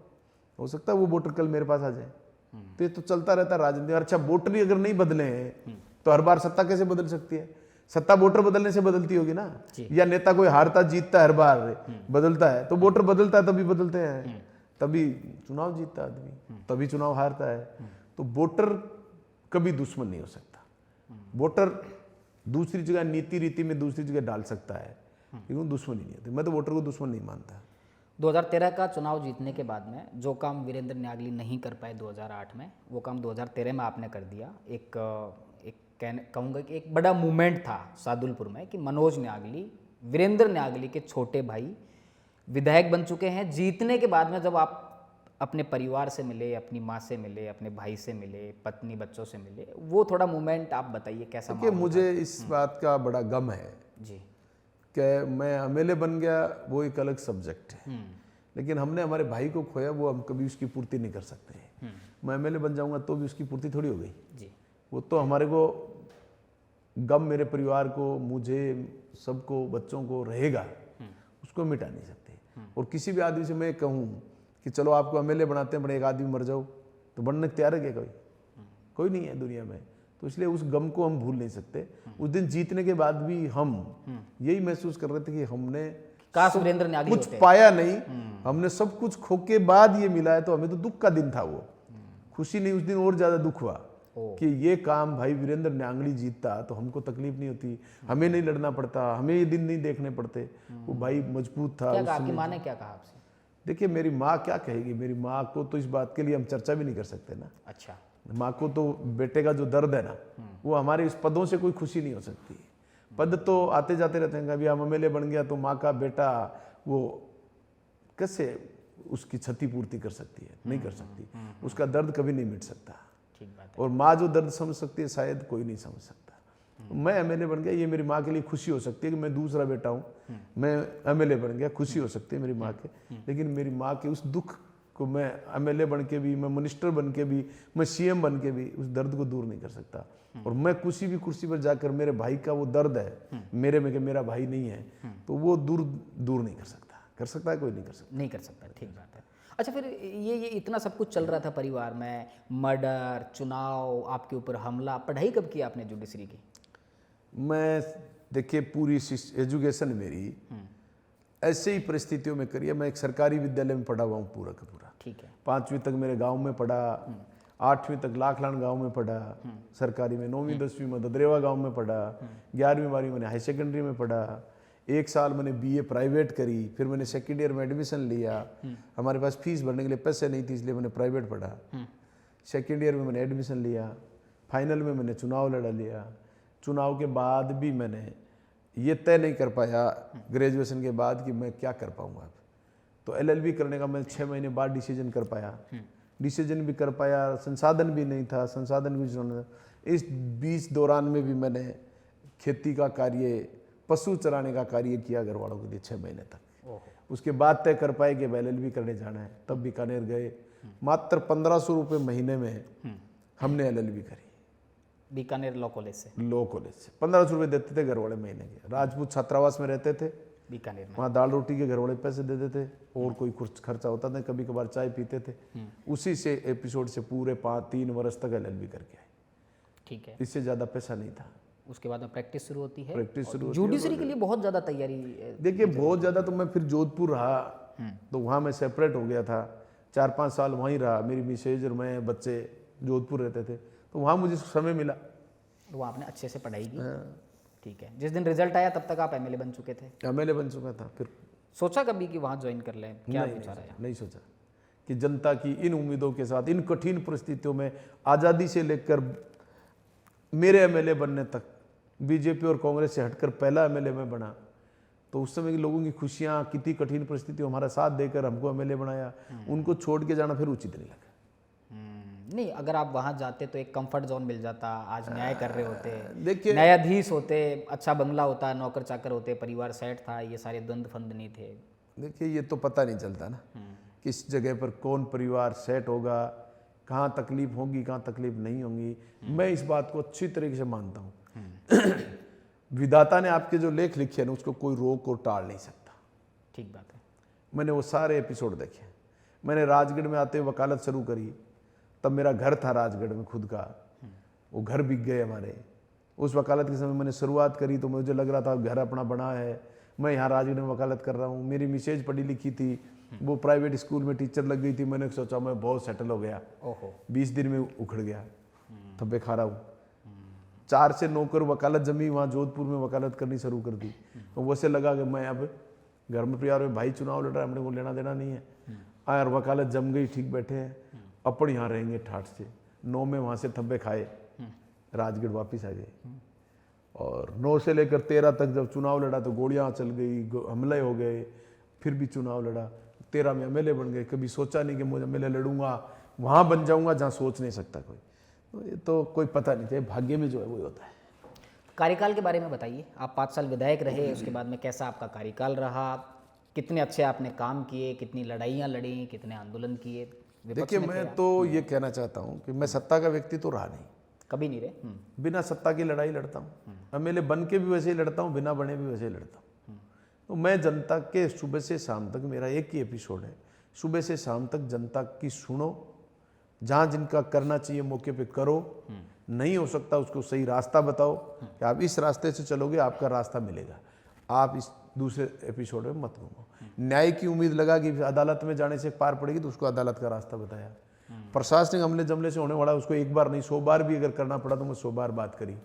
हो सकता है वो वोटर कल मेरे पास आ जाए, तो ये तो चलता रहता है राजनीति। अच्छा, वोटर ही अगर नहीं बदले हैं तो हर बार सत्ता कैसे बदल सकती है? सत्ता वोटर बदलने से बदलती होगी ना, या नेता कोई हारता जीतता हर बार बदलता है तो वोटर बदलता है तभी बदलते हैं, तभी चुनाव जीतता आदमी, तभी चुनाव हारता है। तो वोटर कभी दुश्मन नहीं हो सकता। वोटर दूसरी जगह नीति रीति में दूसरी जगह डाल सकता है, लेकिन दुश्मनी नहीं होती। मैं तो वोटर को दुश्मन नहीं मानता। 2013 का चुनाव जीतने के बाद में जो काम वीरेंद्र न्यागली नहीं कर पाए 2008 में, वो काम 2013 में आपने कर दिया। कहूँगा कि एक बड़ा मूवमेंट था सादुलपुर में कि मनोज न्यागली, वीरेंद्र न्यागली के छोटे भाई विधायक बन चुके हैं। जीतने के बाद में जब आप अपने परिवार से मिले, अपनी माँ से मिले, अपने भाई से मिले, पत्नी बच्चों से मिले, वो थोड़ा मूवमेंट आप बताइए कैसा? देखिए, मुझे इस बात का बड़ा गम है जी कि मैं एमएलए बन गया, वो एक अलग सब्जेक्ट है, लेकिन हमने हमारे भाई को खोया, वो हम कभी उसकी पूर्ति नहीं कर सकते। मैं एमएलए बन जाऊंगा तो भी उसकी पूर्ति थोड़ी हो गई जी। वो तो हमारे को गम, मेरे परिवार को, मुझे, सबको, बच्चों को रहेगा, उसको मिटा नहीं सकते। और किसी भी आदमी से मैं कहूँ कि चलो आपको एमएलए बनाते हैं, बड़े एक आदमी मर जाओ, तो बनने तैयार है क्या? कोई नहीं है दुनिया में। तो इसलिए उस गम को हम भूल नहीं सकते। उस दिन जीतने के बाद भी हम यही महसूस कर रहे थे कि हमने काश वीरेंद्र न्यागली कुछ पाया नहीं, हमने सब कुछ खो के बाद ये मिला है, तो हमें तो दुख का दिन था वो, खुशी नहीं। उस दिन और ज्यादा दुख हुआ कि ये काम भाई वीरेंद्र न्यागली जीतता तो हमको तकलीफ नहीं होती, हमें नहीं लड़ना पड़ता, हमें ये दिन नहीं देखने पड़ते। वो भाई मजबूत था। क्या कहा आपकी माँ ने, क्या कहा आपसे? देखिए, मेरी माँ क्या कहेगी? मेरी माँ को तो इस बात के लिए हम चर्चा भी नहीं कर सकते ना। अच्छा, माँ को तो बेटे का जो दर्द है ना, वो हमारे इस पदों से कोई खुशी नहीं हो सकती। पद तो आते जाते रहते हैं। कभी हम एमएलए बन गया तो माँ का बेटा वो कैसे उसकी क्षतिपूर्ति कर सकती है? नहीं कर सकती। उसका दर्द कभी नहीं मिट सकता। ठीक बात है। और माँ जो दर्द समझ सकती है शायद कोई नहीं समझ सकता। मैं एमएलए बन गया, ये मेरी माँ के लिए खुशी हो सकती है कि मैं दूसरा बेटा हूँ, मैं एमएलए बन गया, खुशी हो सकती है मेरी माँ के। लेकिन मेरी माँ के उस दुख को मैं एमएलए बन के भी, मैं मिनिस्टर बन के भी, मैं सीएम बन के भी उस दर्द को दूर नहीं कर सकता। और मैं किसी भी कुर्सी पर जाकर मेरे भाई का वो दर्द है मेरे में कि मेरा भाई नहीं है, तो वो दूर नहीं कर सकता। कर सकता है? कोई नहीं कर सकता। नहीं कर सकता। ठीक बात है। अच्छा, फिर ये इतना सब कुछ चल रहा था परिवार में, मर्डर, चुनाव, आपके ऊपर हमला, पढ़ाई कब की आपने जुडिशरी की? मैं देखिए, पूरी एजुकेशन मेरी ऐसे ही परिस्थितियों में करी है। मैं एक सरकारी विद्यालय में पढ़ा हुआ हूँ पूरा का पूरा। ठीक है। 5वीं तक मेरे गांव में पढ़ा, 8वीं तक लाखलान गांव में पढ़ा सरकारी में, 9वीं 10वीं में ददरेवा गांव में पढ़ा, 11वीं 12वीं मैंने हाई सेकेंडरी में पढ़ा, 1 साल मैंने बीए प्राइवेट करी, फिर मैंने सेकेंड ईयर में एडमिशन लिया। हमारे पास फीस भरने के लिए पैसे नहीं थी, इसलिए मैंने प्राइवेट पढ़ा। सेकेंड ईयर में मैंने एडमिशन लिया, फाइनल में मैंने चुनाव लड़ा लिया। चुनाव के बाद भी मैंने ये तय नहीं कर पाया ग्रेजुएशन के बाद कि मैं क्या कर पाऊंगा। तो एलएलबी करने का मैं 6 महीने बाद डिसीजन कर पाया। डिसीजन भी कर पाया, संसाधन भी नहीं था, संसाधन भी। इस बीच दौरान में भी मैंने खेती का कार्य, पशु चराने का कार्य किया घर वालों के लिए 6 महीने तक। उसके बाद तय कर पाए कि एलएलबी करने जाना है, तब बीकानेर गए। मात्र 1500 रुपये महीने में हमने एलएलबी करी बीकानेर लॉ कॉलेज से। 1500 रुपये देते थे घर वाले महीने के। राजपूत छात्रावास में रहते थे बीकानेर में, वहाँ दाल रोटी के घर वाले पैसे देते थे, और कोई कुछ खर्चा होता था, कभी कभार चाय पीते थे। उसी से एपिसोड से पूरे 3 वर्ष तक एलएलबी करके आए। ठीक है। इससे ज़्यादा पैसा नहीं था। उसके बाद में प्रैक्टिस शुरू होती है। प्रैक्टिस शुरू होती है। जुडिशरी के लिए बहुत ज़्यादा तैयारी। देखिए, बहुत ज़्यादा। तो मैं फिर जोधपुर रहा, तो वहाँ मैं सेपरेट हो गया था, 4-5 साल वहीं रहा। मेरी मिसेज और मैं, बच्चे जोधपुर रहते थे, तो वहाँ मुझे समय मिला। तो वहाँ आपने अच्छे से पढ़ाई की। ठीक है, जिस दिन रिजल्ट आया तब तक आप एमएलए बन चुके थे? एमएलए बन चुका था। फिर सोचा कभी कि वहाँ ज्वाइन कर लें? क्या नहीं, विचार आया? नहीं सोचा कि जनता की इन उम्मीदों के साथ इन कठिन परिस्थितियों में आज़ादी से लेकर मेरे एमएलए बनने तक बीजेपी और कांग्रेस से हटकर पहला एमएलए मैं बना, तो उस समय के लोगों की खुशियाँ, कितनी कठिन परिस्थिति हमारा साथ देकर हमको एमएलए बनाया, उनको छोड़ के जाना फिर उचित नहीं लगा। नहीं, अगर आप वहाँ जाते तो एक कंफर्ट जोन मिल जाता, आज न्याय कर रहे होते, देखिए न्यायाधीश होते, अच्छा बंगला होता, नौकर चाकर होते, परिवार सेट था, ये सारे द्वंद्व फंद नहीं थे। देखिए ये तो पता नहीं चलता ना किस जगह पर कौन परिवार सेट होगा, कहाँ तकलीफ होगी, कहाँ तकलीफ नहीं होगी। मैं इस बात को अच्छी तरीके से मानता हूँ विधाता ने आपके जो लेख लिखे ना उसको कोई रोक और टाल नहीं सकता। ठीक बात है। मैंने वो सारे एपिसोड देखे। मैंने राजगढ़ में आते हुए वकालत शुरू करी, तब मेरा घर था राजगढ़ में खुद का, वो घर बिक गए हमारे। उस वकालत के समय मैंने शुरुआत करी तो मुझे लग रहा था घर अपना बना है, मैं यहाँ राजगढ़ में वकालत कर रहा हूँ। मेरी मिसेज पढ़ी लिखी थी, वो प्राइवेट स्कूल में टीचर लग गई थी। मैंने सोचा मैं बहुत सेटल हो गया। ओहो, 20 दिन में उखड़ गया, थब्बे खा रहा हूँ। 4 से नौकर वकालत जमी, वहाँ जोधपुर में वकालत करनी शुरू कर दी। तो वैसे लगा कि मैं अब घर में परिवार में भाई चुनाव लड़ रहा है, हमने को लेना देना नहीं है। और वकालत जम गई, ठीक बैठे हैं, अपन यहाँ रहेंगे ठाठ से। 9 में वहाँ से थब्बे खाए, राजगढ़ वापस आ गए। और 9 से लेकर 13 तक जब चुनाव लड़ा तो गोलियाँ चल गई, हमले हो गए, फिर भी चुनाव लड़ा। 13 में एमएलए बन गए। कभी सोचा नहीं कि मुझे एमएलए लड़ूंगा, वहाँ बन जाऊंगा जहाँ सोच नहीं सकता कोई। तो ये तो कोई पता नहीं था, भाग्य में जो है वही होता है। कार्यकाल के बारे में बताइए। आप 5 साल विधायक रहे, उसके बाद में कैसा आपका कार्यकाल रहा, कितने अच्छे आपने काम किए, कितनी लड़ाइयाँ लड़ी, कितने आंदोलन किए? विपक्ष देखिए में थे मैं आप? तो ये कहना चाहता हूँ कि मैं सत्ता का व्यक्ति तो रहा नहीं, कभी नहीं रहे। बिना सत्ता की लड़ाई लड़ता हूँ। एमएलए बन के भी वैसे ही लड़ता हूँ, बिना बने भी वैसे ही लड़ता हूँ। तो मैं जनता के सुबह से शाम तक, मेरा एक ही एपिसोड है, सुबह से शाम तक जनता की सुनो, जहाँ जिनका करना चाहिए मौके पे करो, नहीं हो सकता उसको सही रास्ता बताओ कि आप इस रास्ते से चलोगे आपका रास्ता मिलेगा, आप इस दूसरे एपिसोड में मत घूमो। न्याय की उम्मीद लगा कि अदालत में जाने से पार पड़ेगी, तो उसको अदालत का रास्ता बताया। प्रशासनिक हमले जमले से होने वाला उसको एक बार नहीं 100 बार भी अगर करना पड़ा तो मैं 100 बार बात करी,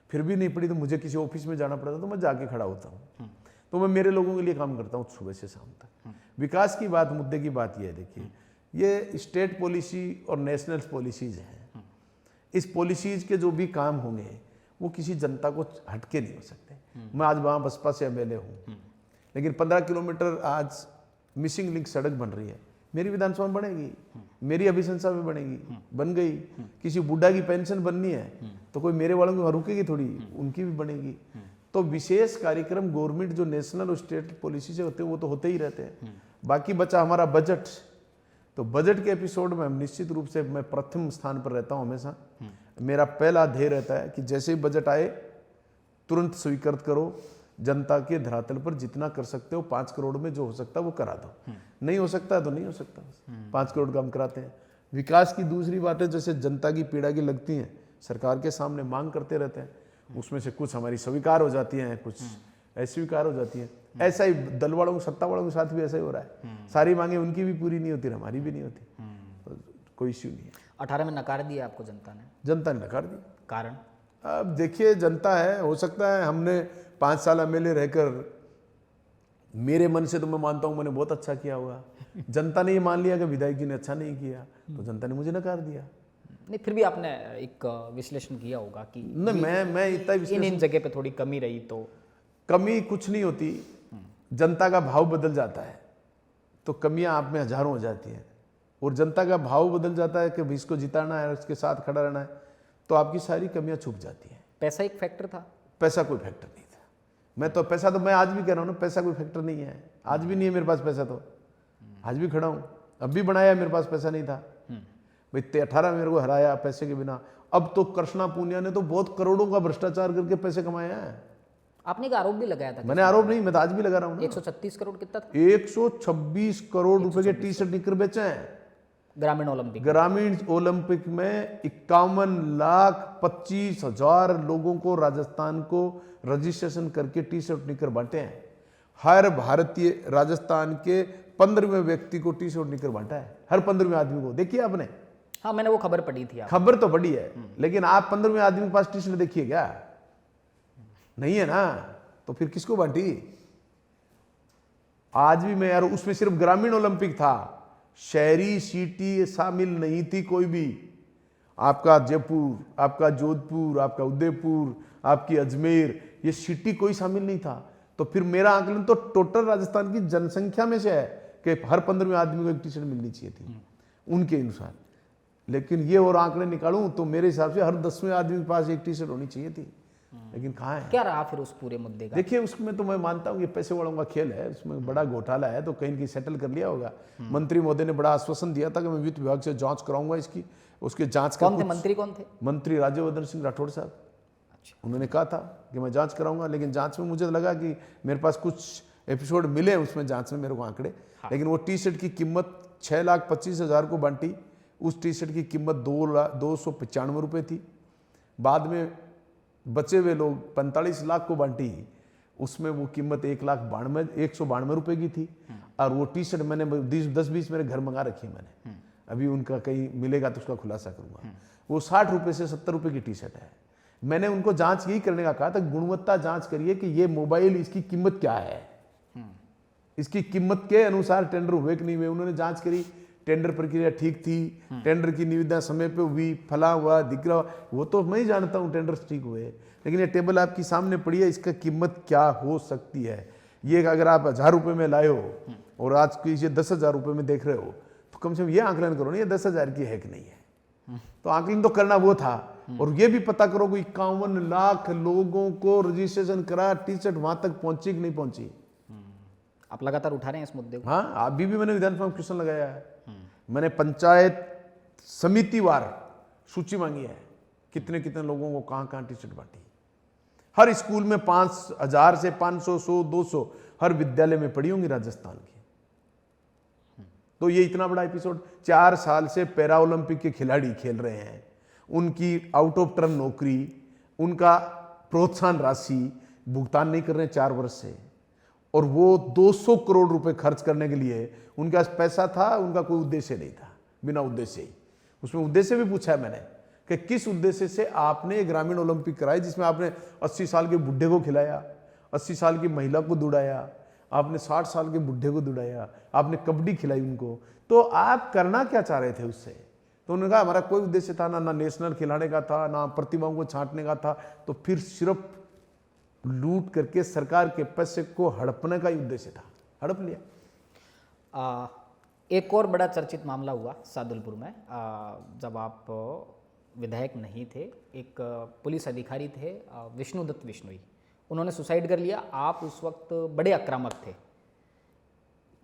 फिर भी नहीं पड़ी तो मुझे किसी ऑफिस में जाना पड़ा तो मैं जाके खड़ा होता हूँ। तो मैं मेरे लोगों के लिए काम करता हूँ सुबह से शाम तक। विकास की बात, मुद्दे की बात यह है, देखिए ये स्टेट पॉलिसी और नेशनल पॉलिसीज हैं। इस पॉलिसीज के जो भी काम होंगे वो किसी जनता को हटके नहीं हो सकते। मैं आज वहाँ बसपा से एमएलए हूँ, लेकिन 15 किलोमीटर आज मिसिंग लिंक सड़क बन रही है, मेरी विधानसभा में बनेगी, मेरी अभिशंसा में बनेगी, बन गई। किसी बुढ़ा की पेंशन बननी है तो कोई मेरे वालों को रुकेगी थोड़ी, उनकी भी बनेगी। तो विशेष कार्यक्रम गवर्नमेंट जो नेशनल और स्टेट पॉलिसी से होते हैं वो तो होते ही रहते हैं। बाकी बचा हमारा बजट, तो बजट के एपिसोड में हम निश्चित रूप से मैं प्रथम स्थान पर रहता हूं हमेशा। मेरा पहला ध्येय रहता है कि जैसे ही बजट आए तुरंत स्वीकृत करो, जनता के धरातल पर जितना कर सकते हो 5 करोड़ में जो हो सकता है वो करा दो, नहीं हो सकता तो नहीं हो सकता, 5 करोड़ का हम कराते हैं। विकास की दूसरी बातें जैसे जनता की पीड़ा की लगती हैं, सरकार के सामने मांग करते रहते हैं, उसमें से कुछ हमारी स्वीकार हो जाती हैं, कुछ अस्वीकार हो जाती हैं। ऐसा ही दल वालों को, सत्ता वालों के साथ भी ऐसा ही हो रहा है। सारी मांगे उनकी भी पूरी नहीं होती, हमारी भी नहीं होती, तो कोई इश्यू नहीं है। 18 में नकार दिया आपको जनता ने? जनता ने नकार दी। कारण? अब देखिए जनता है, हो सकता है हमने 5 साल एमएलए रहकर, मेरे मन से तो मैं मानता हूँ मैंने बहुत अच्छा किया होगा। जनता ने ये मान लिया कि विधायक जी ने अच्छा नहीं किया, तो जनता ने मुझे नकार दिया। नहीं, फिर भी आपने एक विश्लेषण किया होगा कि नहीं, मैं इतना इन जगह पे थोड़ी कमी रही। तो कमी कुछ नहीं होती, जनता का भाव बदल जाता है तो कमियां आप में हजारों हो जाती हैं, और जनता का भाव बदल जाता है कि इसको जिताना है, उसके साथ खड़ा रहना है, तो आपकी सारी कमियां छुप जाती हैं। पैसा एक फैक्टर था? पैसा कोई फैक्टर नहीं था। मैं तो पैसा तो मैं आज भी कह रहा हूँ ना, पैसा कोई फैक्टर नहीं है। आज भी नहीं है मेरे पास पैसा, तो आज भी खड़ा हूँ, अब भी बनाया मेरे पास पैसा नहीं था भाई। 18 मेरे को हराया पैसे के बिना। अब तो कृष्णा पूनिया ने तो बहुत करोड़ों का भ्रष्टाचार करके पैसे कमाए हैं। आपने एक आरोप भी लगाया था? मैंने आरोप नहीं, मैं तो आज भी लगा रहा हूँ। 136 करोड़ कितना था? 126 करोड़ रुपए के टी शर्ट निकर बेचे हैं ग्रामीण ओलंपिक। ग्रामीण ओलंपिक में 51,25,000 लोगों को राजस्थान को रजिस्ट्रेशन करके टी शर्ट निकर बांटे हैं। हर भारतीय राजस्थान के 15वें व्यक्ति को टी शर्ट निकर बांटा है, हर 15वें आदमी को। देखिए आपने? हाँ, मैंने वो खबर पढ़ी थी। खबर तो पढ़ी है, लेकिन आप 15वें आदमी के पास टी शर्ट देखिए क्या? नहीं है ना, तो फिर किसको बांटी? आज भी मैं यार, उसमें सिर्फ ग्रामीण ओलंपिक था, शहरी सिटी शामिल नहीं थी कोई भी। आपका जयपुर, आपका जोधपुर, आपका उदयपुर, आपकी अजमेर, ये सिटी कोई शामिल नहीं था। तो फिर मेरा आकलन तो टोटल राजस्थान की जनसंख्या में से है कि हर 15वें आदमी को एक टी शर्ट मिलनी चाहिए थी उनके अनुसार। लेकिन ये और आंकड़े निकालूं तो मेरे हिसाब से हर 10वें आदमी के पास एक टी शर्ट होनी चाहिए थी, लेकिन कहाँ है? क्या रहा फिर उस पूरे मुद्दे का? देखिए, उसमें तो मैं मानता हूँ कि पैसे वालों का खेल है, उसमें बड़ा घोटाला है, तो कहीं न कहीं सेटल कर लिया होगा। मंत्री महोदय ने बड़ा आश्वासन दिया था कि मैं वित्त विभाग से जांच कराऊंगा इसकी, उसके जांच का कौन थे मंत्री? कौन थे? मंत्री राज्यवर्धन सिंह राठौड़ साहब। उन्होंने कहा था कि मैं जांच कराऊंगा, लेकिन जांच में मुझे लगा कि मेरे पास कुछ एपिसोड मिले उसमें जांच में मेरे को आंकड़े, लेकिन वो टी शर्ट की कीमत 6,25,000 को बांटी। उस टी शर्ट की कीमत 2,295 रुपये थी। बाद में बचे हुए लोग 45 लाख को बांटी, उसमें वो कीमत 1,92 रुपये की थी। और वो टी शर्ट मैंने 10-20 मेरे घर मंगा रखी है मैंने, अभी उनका कहीं मिलेगा तो उसका खुलासा करूंगा। वो 60 रुपये से 70 रुपये की टी शर्ट है। मैंने उनको जांच यही करने का कहा था, गुणवत्ता जांच करिए कि ये मोबाइल, इसकी कीमत क्या है, इसकी कीमत के अनुसार टेंडर हुए कि नहीं हुए। उन्होंने जांच करी, टेंडर प्रक्रिया ठीक थी, टेंडर की निविदा समय पे हुई, फला हुआ दिख रहा, वो तो मैं ही जानता हूँ टेंडर ठीक हुए, लेकिन ये टेबल आपकी सामने पड़ी है, इसका कीमत क्या हो सकती है। ये अगर आप 1,000 रुपये में लाए हो और आज की ये 10,000 रुपये में देख रहे हो, तो कम से कम ये आंकलन करो ना, ये 10,000 की है कि नहीं है। तो आंकलन तो करना वो था, और ये भी पता करो कि 51 लाख लोगों को रजिस्ट्रेशन करा, टी शर्ट वहां तक पहुंची कि नहीं पहुंची। आप लगातार उठा रहे हैं इस मुद्दे को? हाँ, अभी भी मैंने विधानसभा में क्वेश्चन लगाया है, मैंने पंचायत समिति वार सूची मांगी है, कितने कितने लोगों को कहाँ कहाँ टी शर्ट बांटी। हर स्कूल में 5,000 से 500, 100, 200 हर विद्यालय में पड़ी होंगी राजस्थान की। तो ये इतना बड़ा एपिसोड, 4 साल से पैरा ओलंपिक के खिलाड़ी खेल रहे हैं, उनकी आउट ऑफ टर्न नौकरी, उनका प्रोत्साहन राशि भुगतान नहीं कर रहे हैं 4 वर्ष से, और वो 200 करोड़ रुपए खर्च करने के लिए उनके पास पैसा था, उनका कोई उद्देश्य नहीं था, बिना उद्देश्य ही। उसमें उद्देश्य भी पूछा है मैंने कि किस उद्देश्य से आपने ग्रामीण ओलंपिक कराई, जिसमें आपने 80 साल के बुढ़े को खिलाया, 80 साल की महिला को दौड़ाया, आपने 60 साल के बुढ़े को दौड़ाया, आपने कबड्डी खिलाई उनको, तो आप करना क्या चाह रहे थे उससे? तो उन्होंने कहा हमारा कोई उद्देश्य था ना नेशनल खिलाने का था, ना प्रतिभाओं को छांटने का था, तो फिर सिर्फ लूट करके सरकार के पैसे को हड़पने का ही उद्देश्य था, हड़प लिया। एक और बड़ा चर्चित मामला हुआ सादुलपुर में, जब आप विधायक नहीं थे, एक पुलिस अधिकारी थे विष्णुदत्त बिश्नोई, उन्होंने सुसाइड कर लिया। आप उस वक्त बड़े आक्रामक थे,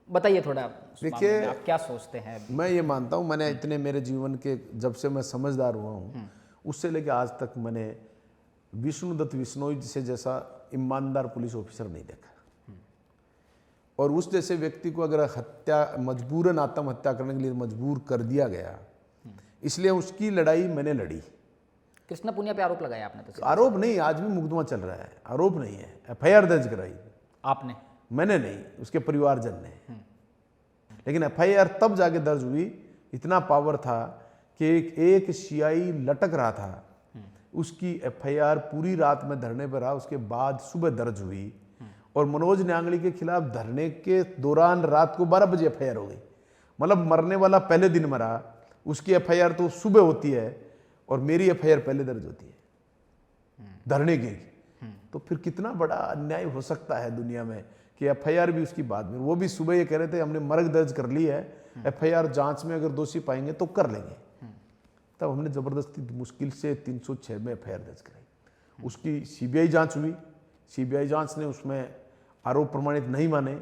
बताइए थोड़ा उस मामले में आप क्या सोचते हैं? मैं ये मानता हूँ, मैंने इतने मेरे जीवन के, जब से मैं समझदार हुआ हूँ उससे लेकर आज तक मैंने विष्णुदत्त बिश्नोई जैसा ईमानदार पुलिस ऑफिसर नहीं देखा। और उस जैसे व्यक्ति को अगर हत्या, मजबूरन आत्महत्या करने के लिए मजबूर कर दिया गया, इसलिए उसकी लड़ाई मैंने लड़ी। कृष्णा पुनिया पे आरोप लगाया आपने? तो आरोप नहीं, आज भी मुकदमा चल रहा है, आरोप नहीं है, FIR दर्ज कराई आपने? मैंने नहीं, उसके परिवारजन ने। लेकिन FIR तब जाके दर्ज हुई, इतना पावर था कि एक CI लटक रहा था, उसकी FIR पूरी रात में धरने पर रहा, उसके बाद सुबह दर्ज हुई। और मनोज न्यांगली के खिलाफ धरने के दौरान रात को 12 बजे FIR हो गई, मतलब मरने वाला पहले दिन मरा, उसकी FIR तो सुबह होती है और मेरी FIR पहले दर्ज होती है धरने की। तो फिर कितना बड़ा अन्याय हो सकता है दुनिया में कि FIR भी उसकी बाद में, वो भी सुबह ये कह रहे थे हमने मर्ग दर्ज कर ली है, FIR जांच में अगर दोषी पाएंगे तो कर लेंगे। तब हमने जबरदस्ती मुश्किल से 306 में FIR दर्ज कराई। उसकी CBI जांच हुई, CBI जांच ने उसमें आरोप प्रमाणित नहीं माने,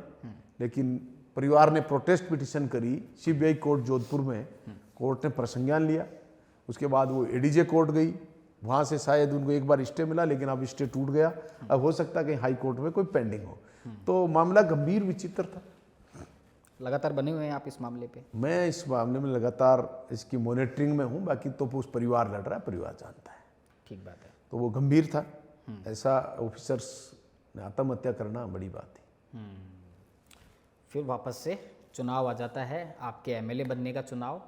लेकिन परिवार ने प्रोटेस्ट पिटीशन करी CBI कोर्ट जोधपुर में, कोर्ट ने प्रसंज्ञान लिया। उसके बाद वो ADJ कोर्ट गई, वहाँ से शायद उनको एक बार स्टे मिला, लेकिन अब स्टे टूट गया। अब हो सकता है कि हाई कोर्ट में कोई पेंडिंग हो। तो मामला गंभीर विचित्र था। लगातार बने हुए हैं आप इस मामले पे? मैं इस मामले में लगातार इसकी मॉनिटरिंग में हूँ, बाकी तो उस परिवार लड़ रहा है, परिवार जानता है। ठीक बात है। तो वो गंभीर था, ऐसा ऑफिसर्स ने आत्महत्या करना बड़ी बात थी। फिर वापस से चुनाव आ जाता है, आपके MLA बनने का चुनाव।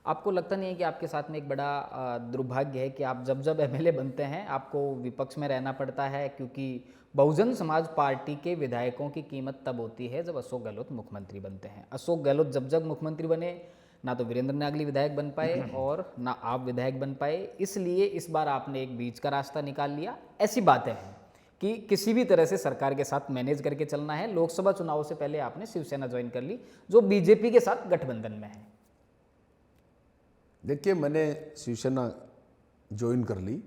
आपको लगता नहीं है कि आपके साथ में एक बड़ा दुर्भाग्य है कि आप जब जब एमएलए बनते हैं आपको विपक्ष में रहना पड़ता है, क्योंकि बहुजन समाज पार्टी के विधायकों की कीमत तब होती है जब अशोक गहलोत मुख्यमंत्री बनते हैं। अशोक गहलोत जब जब मुख्यमंत्री बने, ना तो वीरेंद्र नागली विधायक बन पाए और ना आप विधायक बन पाए, इसलिए इस बार आपने एक बीच का रास्ता निकाल लिया। ऐसी बातें हैं कि किसी भी तरह से सरकार के साथ मैनेज करके चलना है। लोकसभा चुनाव से पहले आपने शिवसेना ज्वाइन कर ली, जो बीजेपी के साथ गठबंधन में है। देखिए, मैंने शिवसेना ज्वाइन कर ली,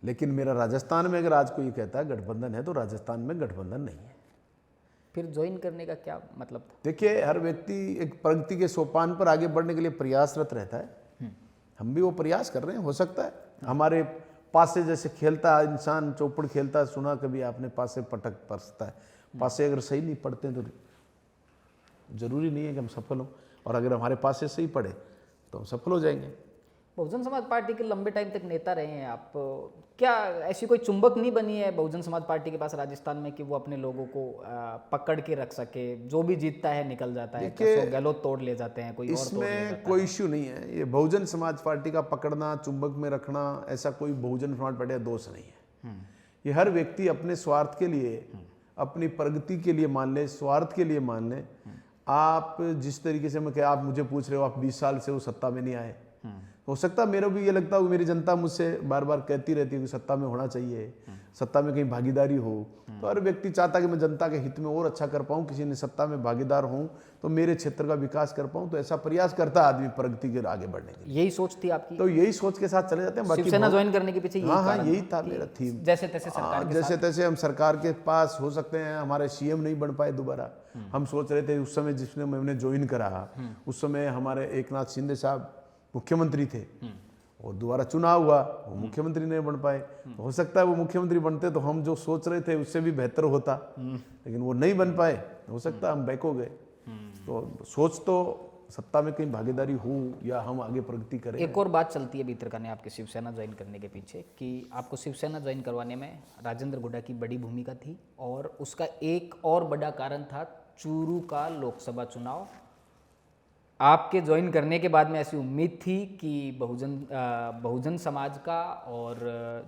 लेकिन मेरा राजस्थान में अगर आज कोई कहता है गठबंधन है, तो राजस्थान में गठबंधन नहीं है। फिर ज्वाइन करने का क्या मतलब था? देखिए, हर व्यक्ति एक प्रगति के सोपान पर आगे बढ़ने के लिए प्रयासरत रहता है। हम भी वो प्रयास कर रहे हैं। हो सकता है हमारे पासे जैसे खेलता है इंसान, चौपड़ खेलता है, सुना कभी आपने, पासे पटक पड़ता है। पासे अगर सही नहीं पढ़ते हैं तो जरूरी नहीं है कि हम सफल हों, और अगर हमारे पासे सही पढ़े तो हम सफल हो जाएंगे। बहुजन समाज पार्टी के लंबे टाइम तक नेता रहे हैं आप, क्या ऐसी कोई चुंबक नहीं बनी है बहुजन समाज पार्टी के पास राजस्थान में कि वो अपने लोगों को पकड़ के रख सके? जो भी जीतता है निकल जाता है, अशोक गहलोत तोड़ ले जाते हैं, कोई और तोड़ ले जाता है। इसमें कोई इश्यू नहीं है। ये बहुजन समाज पार्टी का पकड़ना, चुंबक में रखना, ऐसा कोई बहुजन समाज पार्टी का दोष नहीं है। ये हर व्यक्ति अपने स्वार्थ के लिए, अपनी प्रगति के लिए मान ले, स्वार्थ के लिए मान ले। आप जिस तरीके से मैं, आप मुझे पूछ रहे हो, आप 20 साल से वो सत्ता में नहीं आए, हो सकता है मेरा भी ये लगता है, मेरी जनता मुझसे बार बार कहती रहती है कि सत्ता में होना चाहिए, सत्ता में कहीं भागीदारी हो। तो हर व्यक्ति चाहता है कि मैं जनता के हित में और अच्छा कर पाऊं, किसी ने सत्ता में भागीदार हूं तो मेरे क्षेत्र का विकास कर पाऊं। तो ऐसा प्रयास करता है आदमी प्रगति के आगे बढ़ने के लिए। यही सोच थी आपकी? तो यही सोच के साथ चले जाते हैं। बाकी शिवसेना ज्वाइन करने के पीछे यही था मेरा थीम। जैसे तैसे सरकार के जैसे तैसे हम सरकार के पास हो सकते हैं। हमारे सीएम नहीं बन पाए दोबारा। हम सोच रहे थे उस समय, जिसने मैंने ज्वाइन करा, उस समय हमारे एकनाथ शिंदे साहब मुख्यमंत्री थे, और दोबारा चुनाव हुआ, वो मुख्यमंत्री नहीं बन पाए। तो हो सकता है वो मुख्यमंत्री बनते तो हम जो सोच रहे थे उससे भी बेहतर होता, लेकिन वो नहीं बन पाए। हो सकता है हम बैक हो गए। तो सोच तो सत्ता में कहीं भागीदारी हो या हम आगे प्रगति करें। एक और बात चलती है भीतर ने आपके शिवसेना ज्वाइन करने के पीछे, कि आपको शिवसेना ज्वाइन करवाने में राजेंद्र गुड्डा की बड़ी भूमिका थी, और उसका एक और बड़ा कारण था चूरू का लोकसभा आपके ज्वाइन करने के बाद में ऐसी उम्मीद थी कि बहुजन समाज का और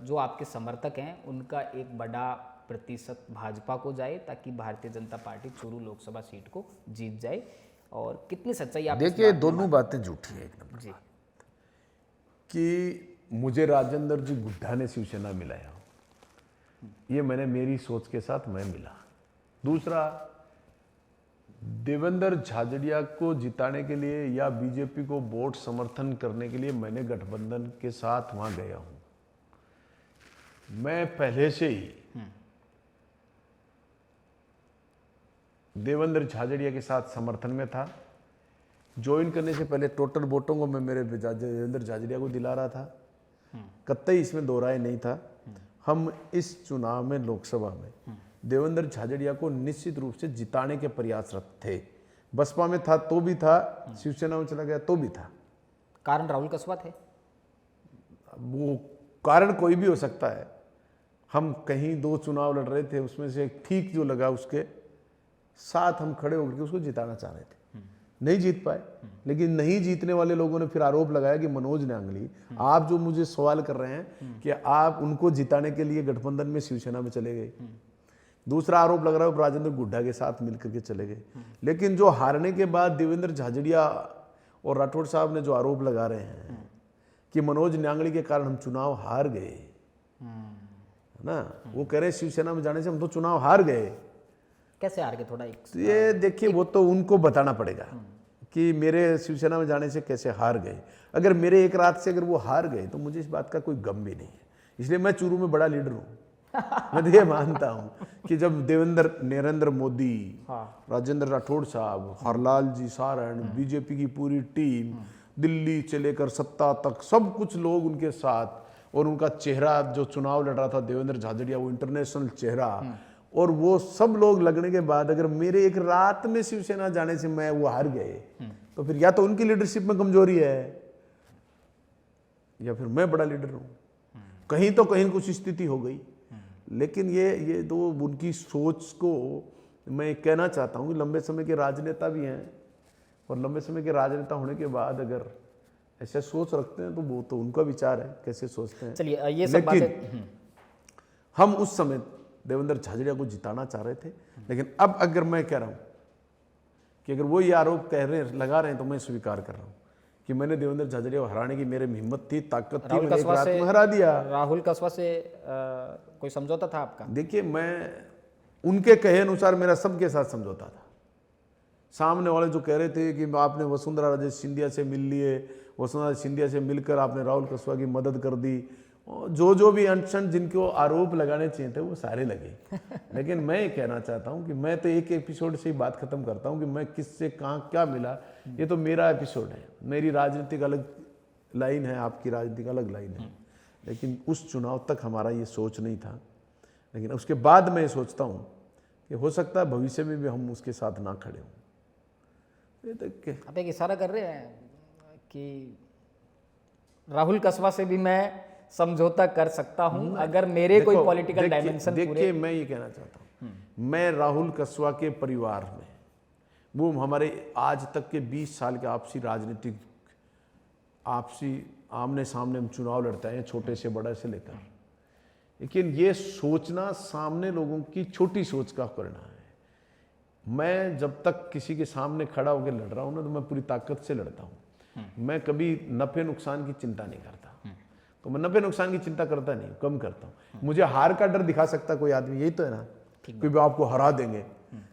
जो आपके समर्थक हैं उनका एक बड़ा प्रतिशत भाजपा को जाए, ताकि भारतीय जनता पार्टी चूरू लोकसभा सीट को जीत जाए। और कितनी सच्चाई आप देखिए, दोनों बातें झूठी है एक नंबर जी। कि मुझे राजेंद्र जी गुड्डा ने शिवसेना मिलाया, ये मेरी सोच के साथ मैं मिला। दूसरा, देवेंद्र झाझड़िया को जिताने के लिए या बीजेपी को वोट समर्थन करने के लिए मैंने गठबंधन के साथ वहां गया हूं। मैं पहले से ही देवेंद्र झाझड़िया के साथ समर्थन में था। ज्वाइन करने से पहले टोटल वोटों को मैं मेरे देवेंद्र झाझड़िया को दिला रहा था, कतई इसमें दो राय नहीं था। हम इस चुनाव में, लोकसभा में, देवेंद्र झाझड़िया को निश्चित रूप से जिताने के प्रयासरत थे। बसपा में था तो भी था, शिवसेना में चला गया तो भी था। कारण राहुल कस्बा थे? वो कारण कोई भी हो सकता है। हम कहीं 2 चुनाव लड़ रहे थे, उसमें से ठीक जो लगा उसके साथ हम खड़े होकर के उसको जिताना चाह रहे थे। नहीं जीत पाए, लेकिन नहीं जीतने वाले लोगों ने फिर आरोप लगाया कि मनोज न्यांगली, आप जो मुझे सवाल कर रहे हैं कि आप उनको जिताने के लिए गठबंधन में शिवसेना में चले गए। दूसरा आरोप लग रहा है राजेंद्र गुड्डा के साथ मिलकर के चले गए। लेकिन जो हारने के बाद देवेंद्र झाझड़िया और राठौड़ साहब ने जो आरोप लगा रहे हैं कि मनोज न्यांगली के कारण हम चुनाव हार गए, है ना, वो कह रहे हैं शिवसेना में जाने से हम तो चुनाव हार गए। कैसे हार गए? थोड़ा ये देखिए, वो तो उनको बताना पड़ेगा कि मेरे शिवसेना में जाने से कैसे हार गए। अगर मेरे एक रात से अगर वो हार गए तो मुझे इस बात का कोई गम भी नहीं है। इसलिए मैं चूरू में बड़ा लीडर हूँ। मैं तो ये मानता हूँ कि जब नरेंद्र मोदी, राजेंद्र राठौड़ साहब, हरलाल जी सारण, बीजेपी की पूरी टीम, दिल्ली से लेकर सत्ता तक सब कुछ लोग उनके साथ, और उनका चेहरा जो चुनाव लड़ रहा था देवेंद्र झाझड़िया, वो इंटरनेशनल चेहरा, और वो सब लोग लगने के बाद अगर मेरे एक रात में शिवसेना जाने से मैं वो हार गए, तो फिर या तो उनकी लीडरशिप में कमजोरी है या फिर मैं बड़ा लीडर हूँ। कहीं तो कहीं कुछ स्थिति हो गई। लेकिन ये तो उनकी सोच को मैं कहना चाहता हूँ कि लंबे समय के राजनेता भी हैं, और लंबे समय के राजनेता होने के बाद अगर ऐसे सोच रखते हैं तो वो तो उनका विचार है, कैसे सोचते हैं। चलिए ये सब बातें हम उस समय देवेंद्र झाझड़िया को जिताना चाह रहे थे, लेकिन अब अगर मैं कह रहा हूँ कि अगर वो ये आरोप लगा रहे हैं तो मैं स्वीकार कर रहा हूँ कि मैंने देवेंद्र झाझड़िया को हराने की मेरे में हिम्मत थी, ताकत थी, मैंने एक रात में हरा दिया। राहुल कसवा से कोई समझौता था आपका? देखिए, मैं उनके कहे अनुसार मेरा सबके साथ समझौता था। सामने वाले जो कह रहे थे कि आपने वसुंधरा राजे सिंधिया से मिल लिए, वसुंधरा सिंधिया से मिलकर आपने राहुल कसवा की मदद कर दी, जो भी अनशन जिनको आरोप लगाने चाहिए थे वो सारे लगे। लेकिन मैं ये कहना चाहता हूँ कि मैं तो एक एपिसोड से ही बात खत्म करता हूँ कि मैं किससे कहाँ क्या मिला, ये तो मेरा एपिसोड है। मेरी राजनीतिक अलग लाइन है, आपकी राजनीतिक अलग लाइन है, लेकिन उस चुनाव तक हमारा ये सोच नहीं था। लेकिन उसके बाद मैं सोचता हूँ कि हो सकता है भविष्य में भी हम उसके साथ ना खड़े हों। आप एक इशारा कर रहे हैं कि राहुल कसवा से भी मैं समझौता कर सकता हूं अगर मेरे कोई पॉलिटिकल डायमेंशन पूरे। देखिए, मैं ये कहना चाहता हूं, मैं राहुल कसवा के परिवार में, वो हमारे आज तक के 20 साल के आपसी आमने सामने हम चुनाव लड़ते हैं, छोटे से बड़े से लेकर। लेकिन ये सोचना सामने लोगों की छोटी सोच का परिणाम है। मैं जब तक किसी के सामने खड़ा होकर लड़ रहा हूं ना, तो मैं पूरी ताकत से लड़ता हूं। मैं कभी नफे नुकसान की चिंता नहीं करता। तो मैं नफे नुकसान की चिंता करता नहीं, कम करता हूँ। मुझे हार का डर दिखा सकता कोई आदमी, यही तो है ना, कि वो आपको हरा देंगे।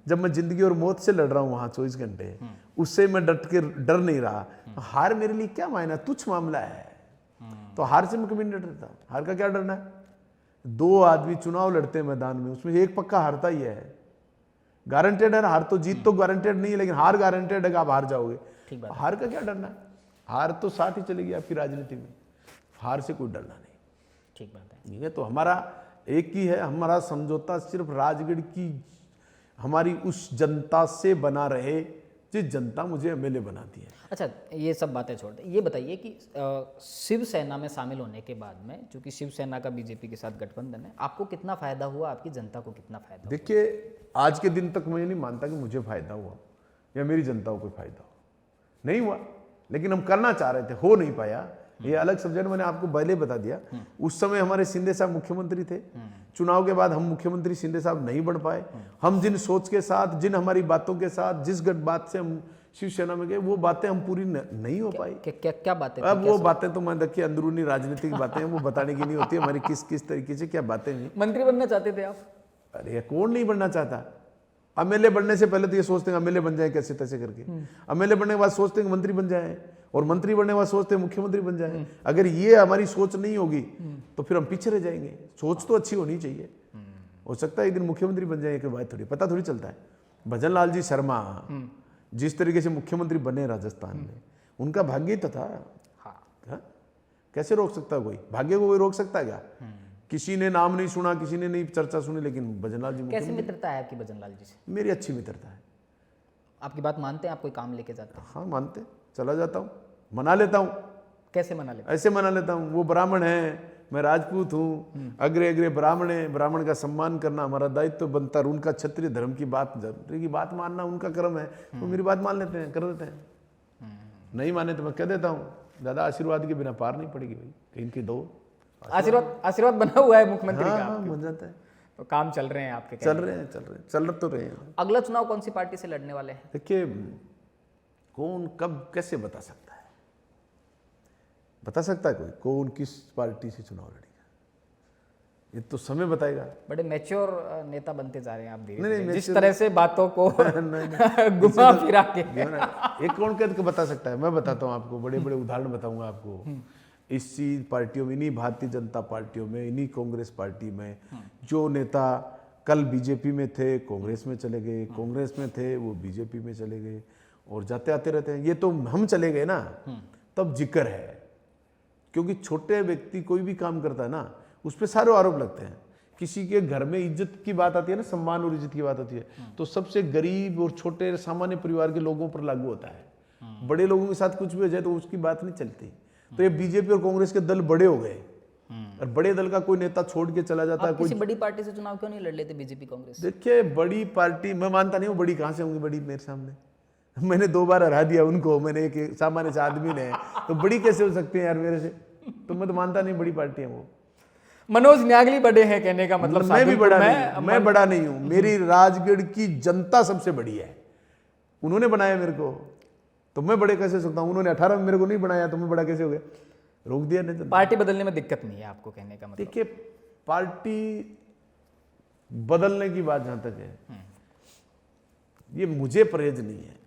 जब मैं जिंदगी और मौत से लड़ रहा हूँ वहां 24 घंटे, उससे मैं डर नहीं रहा। हार मेरे लिए क्या मायना, तुच्छ मामला है। तो हार से मैं कभी नहीं डरता। हार का क्या डरना है? 2 आदमी चुनाव लड़ते हैं मैदान में, उसमें एक पक्का हारता ही है। गारंटेड है हार, तो जीत तो गारंटेड नहीं है, लेकिन हार गारंटेड है कि आप हार जाओगे। हार का क्या डरना है? हार तो साथ ही चलेगी आपकी राजनीति में, हार से कोई डरना नहीं। ठीक बात है। ठीक है, तो हमारा एक ही है, हमारा समझौता सिर्फ राजगढ़ की हमारी उस जनता से बना रहे जिस जनता मुझे एमएलए बनाती है। अच्छा, ये सब बातें छोड़ दें, ये बताइए कि शिवसेना में शामिल होने के बाद में, चूंकि शिवसेना का बीजेपी के साथ गठबंधन है, आपको कितना फायदा हुआ, आपकी जनता को कितना फायदा हुआ? देखिए, आज के दिन तक मैं नहीं मानता कि मुझे फायदा हुआ या मेरी जनता को कोई फायदा हो, नहीं हुआ। लेकिन हम करना चाह रहे थे, हो नहीं पाया, ये अलग सब्जेक्ट। मैंने आपको पहले बता दिया, उस समय हमारे शिंदे साहब मुख्यमंत्री थे। चुनाव के बाद हम मुख्यमंत्री शिंदे साहब नहीं बढ़ पाए। हम जिन सोच के साथ, जिन हमारी बातों के साथ, जिस बात से हम शिवसेना में गए, वो बातें हम पूरी नहीं हो पाई। क्या बातें? अब वो बातें तो मैं देखिए अंदरूनी राजनीतिक बातें हैं, वो बताने की नहीं होती हमारी किस तरीके से क्या बातें हैं। मंत्री बनना चाहते थे आप? अरे कौन नहीं बनना चाहता? एमएलए बनने से पहले तो ये सोचते हैं एमएलए बन जाए कैसे तैसे करके, एमएलए बनने के बाद सोचते हैं मंत्री बन जाए, और मंत्री बनने के बाद सोचते हैं मुख्यमंत्री बन जाए। अगर ये हमारी सोच नहीं होगी तो फिर हम पीछे रह जाएंगे। सोच तो अच्छी होनी चाहिए। हो सकता है एक दिन मुख्यमंत्री बन जाए, बात थोड़ी पता थोड़ी चलता है। भजन लाल जी शर्मा जिस तरीके से मुख्यमंत्री बने राजस्थान में, उनका भाग्य तो था। हाँ? कैसे रोक सकता है कोई? भाग्य को कोई रोक सकता है क्या? किसी ने नाम नहीं सुना, किसी ने नहीं चर्चा सुनी, लेकिन भजनलाल जी। कैसी मित्रता है आपकी भजनलाल जी से? मेरी अच्छी मित्रता है। आपकी बात मानते हैं? आप कोई काम लेके जाते हैं? हाँ मानते, चला जाता हूँ, मना लेता हूँ। कैसे मना लेते? ऐसे मना लेता हूँ, वो ब्राह्मण है, मैं राजपूत हूँ, अग्रे अग्रे ब्राह्मण है, ब्राह्मण का सम्मान करना हमारा दायित्व बनता है। उनका क्षत्रिय धर्म की बात मानना उनका कर्म है, वो मेरी बात मान लेते हैं, कर देते हैं। नहीं माने तो मैं कह देता हूँ, ज़्यादा आशीर्वाद के बिना पार नहीं पड़ेगी भाई, कहीं इनकी दो आशीर्वाद बना हुआ है मुख्यमंत्री का। हाँ, बन जाता है। तो काम चल रहे हैं आपके? चल तो रहे हैं। अगला चुनाव कौन सी पार्टी से लड़ने वाले हैं? देखिए, कौन कब कैसे बता सकता है? बता सकता है कोई कौन किस पार्टी से चुनाव लड़ेगा? ये तो समय बताएगा। बड़े मैच्योर नेता बनते जा रहे हैं आप धीरे नहीं, धीरे, जिस तरह से बातों को घुमा फिरा के। एक कौन कह बता सकता है? मैं बताता हूँ आपको, बड़े बड़े उदाहरण बताऊंगा आपको। इसी पार्टियों में, इन्हीं भारतीय जनता पार्टियों में, इन्हीं कांग्रेस पार्टी में जो नेता कल बीजेपी में थे कांग्रेस में चले गए, कांग्रेस में थे वो बीजेपी में चले गए, और जाते आते रहते हैं। ये तो हम चले गए ना, तब जिक्र है। क्योंकि छोटे व्यक्ति कोई भी काम करता है ना, उस पर सारे आरोप लगते हैं। किसी के घर में इज्जत की बात आती है ना, सम्मान और इज्जत की बात आती है, तो सबसे गरीब और छोटे सामान्य परिवार के लोगों पर लागू होता है। बड़े लोगों के साथ कुछ भी हो जाए तो उसकी बात नहीं चलती। तो ये बीजेपी और कांग्रेस के दल बड़े हो गए, और बड़े दल का कोई नेता छोड़ के चला जाता है। किसी बड़ी पार्टी से चुनाव क्यों नहीं लड़ लेते बीजेपी कांग्रेस? देखिए, बड़ी पार्टी मैं मानता नहीं हूँ, बड़ी कहाँ से होंगी बड़ी मेरे सामने। मैंने 2 बार हरा दिया उनको, मैंने एक सामान्य से आदमी ने, तो बड़ी कैसे हो सकती है यार मेरे से? तो मैं तो मानता नहीं बड़ी पार्टी है वो। मनोज न्यागली बड़े हैं कहने का मतलब मैं भी बड़ा नहीं, मैं मैं बड़ा नहीं हूं, मेरी राजगढ़ की जनता सबसे बड़ी है, उन्होंने बनाया मेरे को, तो मैं बड़े कैसे हो सकता हूं? उन्होंने 18 में मेरे को नहीं बनाया, तो मैं बड़ा कैसे हो गया? रोक दिया नहीं। पार्टी बदलने में दिक्कत नहीं है आपको कहने का मतलब? देखिए, पार्टी बदलने की बात जहां तक है, ये मुझे परहेज नहीं है,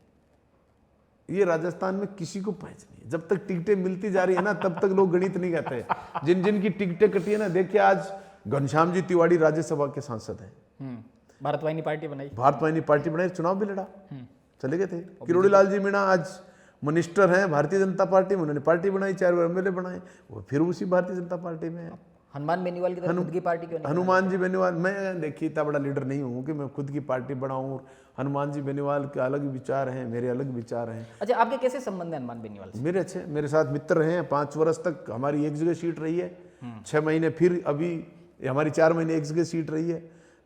ये राजस्थान में किसी को परहेज नहीं है। जब तक टिकटें मिलती जा रही है ना, तब तक लोग गणित नहीं कहते। जिन जिन की टिकटें कटी है ना, देखिए आज घनश्याम जी तिवारी राज्यसभा के सांसद हैं, भारत वाहिनी पार्टी बनाई, भारत वाहिनी पार्टी बनाई, चुनाव भी लड़ा, चले गए थे। किरोड़ी लाल जी मीणा आज मिनिस्टर हैं भारतीय जनता पार्टी में, उन्होंने पार्टी बनाई, 4 बार एमएलए बनाए, वो फिर उसी भारतीय जनता पार्टी में है। हनुमान बेनीवाल की तरह खुद की पार्टी क्यों नहीं? हनुमान जी बेनीवाल, मैं देखिए इतना बड़ा लीडर नहीं हूँ कि मैं खुद की पार्टी बनाऊं। हनुमान जी बेनीवाल के अलग विचार हैं, मेरे अलग विचार हैं। अच्छा, आपके कैसे संबंध है हनुमान बेनीवाल से? मेरे अच्छे, मेरे साथ मित्र हैं, 5 वर्ष तक हमारी एक जगह सीट रही है, 6 महीने फिर अभी हमारी 4 महीने एक जगह सीट रही है,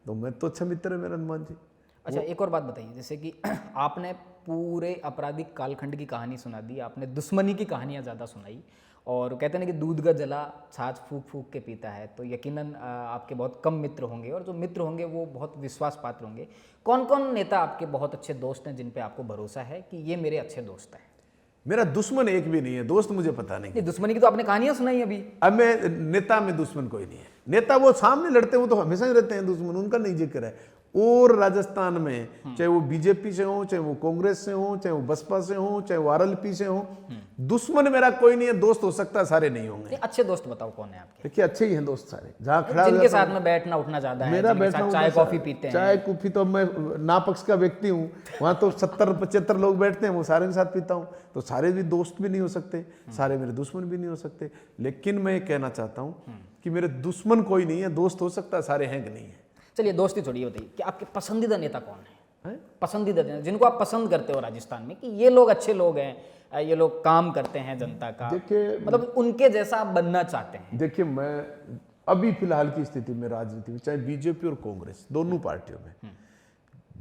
तो मैं तो अच्छा मित्र है मेरा हनुमान जी। अच्छा, एक और बात बताइए, जैसे कि आपने पूरे आपराधिक कालखंड की कहानी सुना दी, आपने दुश्मनी की कहानियां ज़्यादा सुनाई, और कहते हैं ना कि दूध का जला छाछ फूक फूक के पीता है, तो यकीनन आपके बहुत कम मित्र होंगे, और जो मित्र होंगे वो बहुत विश्वास पात्र होंगे। कौन कौन नेता आपके बहुत अच्छे दोस्त हैं जिन पे आपको भरोसा है कि ये मेरे अच्छे दोस्त हैं? मेरा दुश्मन एक भी नहीं है, दोस्त मुझे पता नहीं। नहीं, दुश्मनी की तो आपने कहानियां सुनाई अभी। अब मैं नेता में दुश्मन कोई नहीं है, नेता वो सामने लड़ते हैं, वो तो हमेशा ही रहते हैं दुश्मन, उनका नहीं जिक्र है। और राजस्थान में चाहे वो बीजेपी से हो, चाहे वो कांग्रेस से हो, चाहे वो बसपा से हो, चाहे वो आरएलपी से हो, दुश्मन मेरा कोई नहीं है। दोस्त हो सकता है, सारे नहीं होंगे। अच्छे दोस्त बताओ कौन है आपके? देखिए अच्छे ही हैं दोस्त सारे, जहाँ खड़ा हो जिनके जाता साथ में बैठना उठना ज्यादा है, मेरा जिनके बैठना साथ उठना चाय सा- कॉफी पीते हैं। चाय कॉफी तो मैं नापक्ष का व्यक्ति हूँ, वहाँ तो 70-75 लोग बैठते हैं, वो सारे के साथ पीता हूँ, तो सारे भी दोस्त भी नहीं हो सकते, सारे मेरे दुश्मन भी नहीं हो सकते। लेकिन मैं ये कहना चाहता हूँ कि मेरे दुश्मन कोई नहीं है, दोस्त हो सकता है, सारे हैं कि नहीं है। चलिए, दोस्ती छोड़िए, बताइए कि आपके पसंदीदा नेता कौन है? पसंदीदा नेता जिनको आप पसंद करते हो राजस्थान में, कि ये लोग अच्छे लोग हैं, ये लोग काम करते हैं जनता का, देखिए मतलब उनके जैसा आप बनना चाहते हैं? देखिए, मैं अभी फिलहाल की स्थिति में राजनीति में, चाहे बीजेपी और कांग्रेस दोनों पार्टियों में,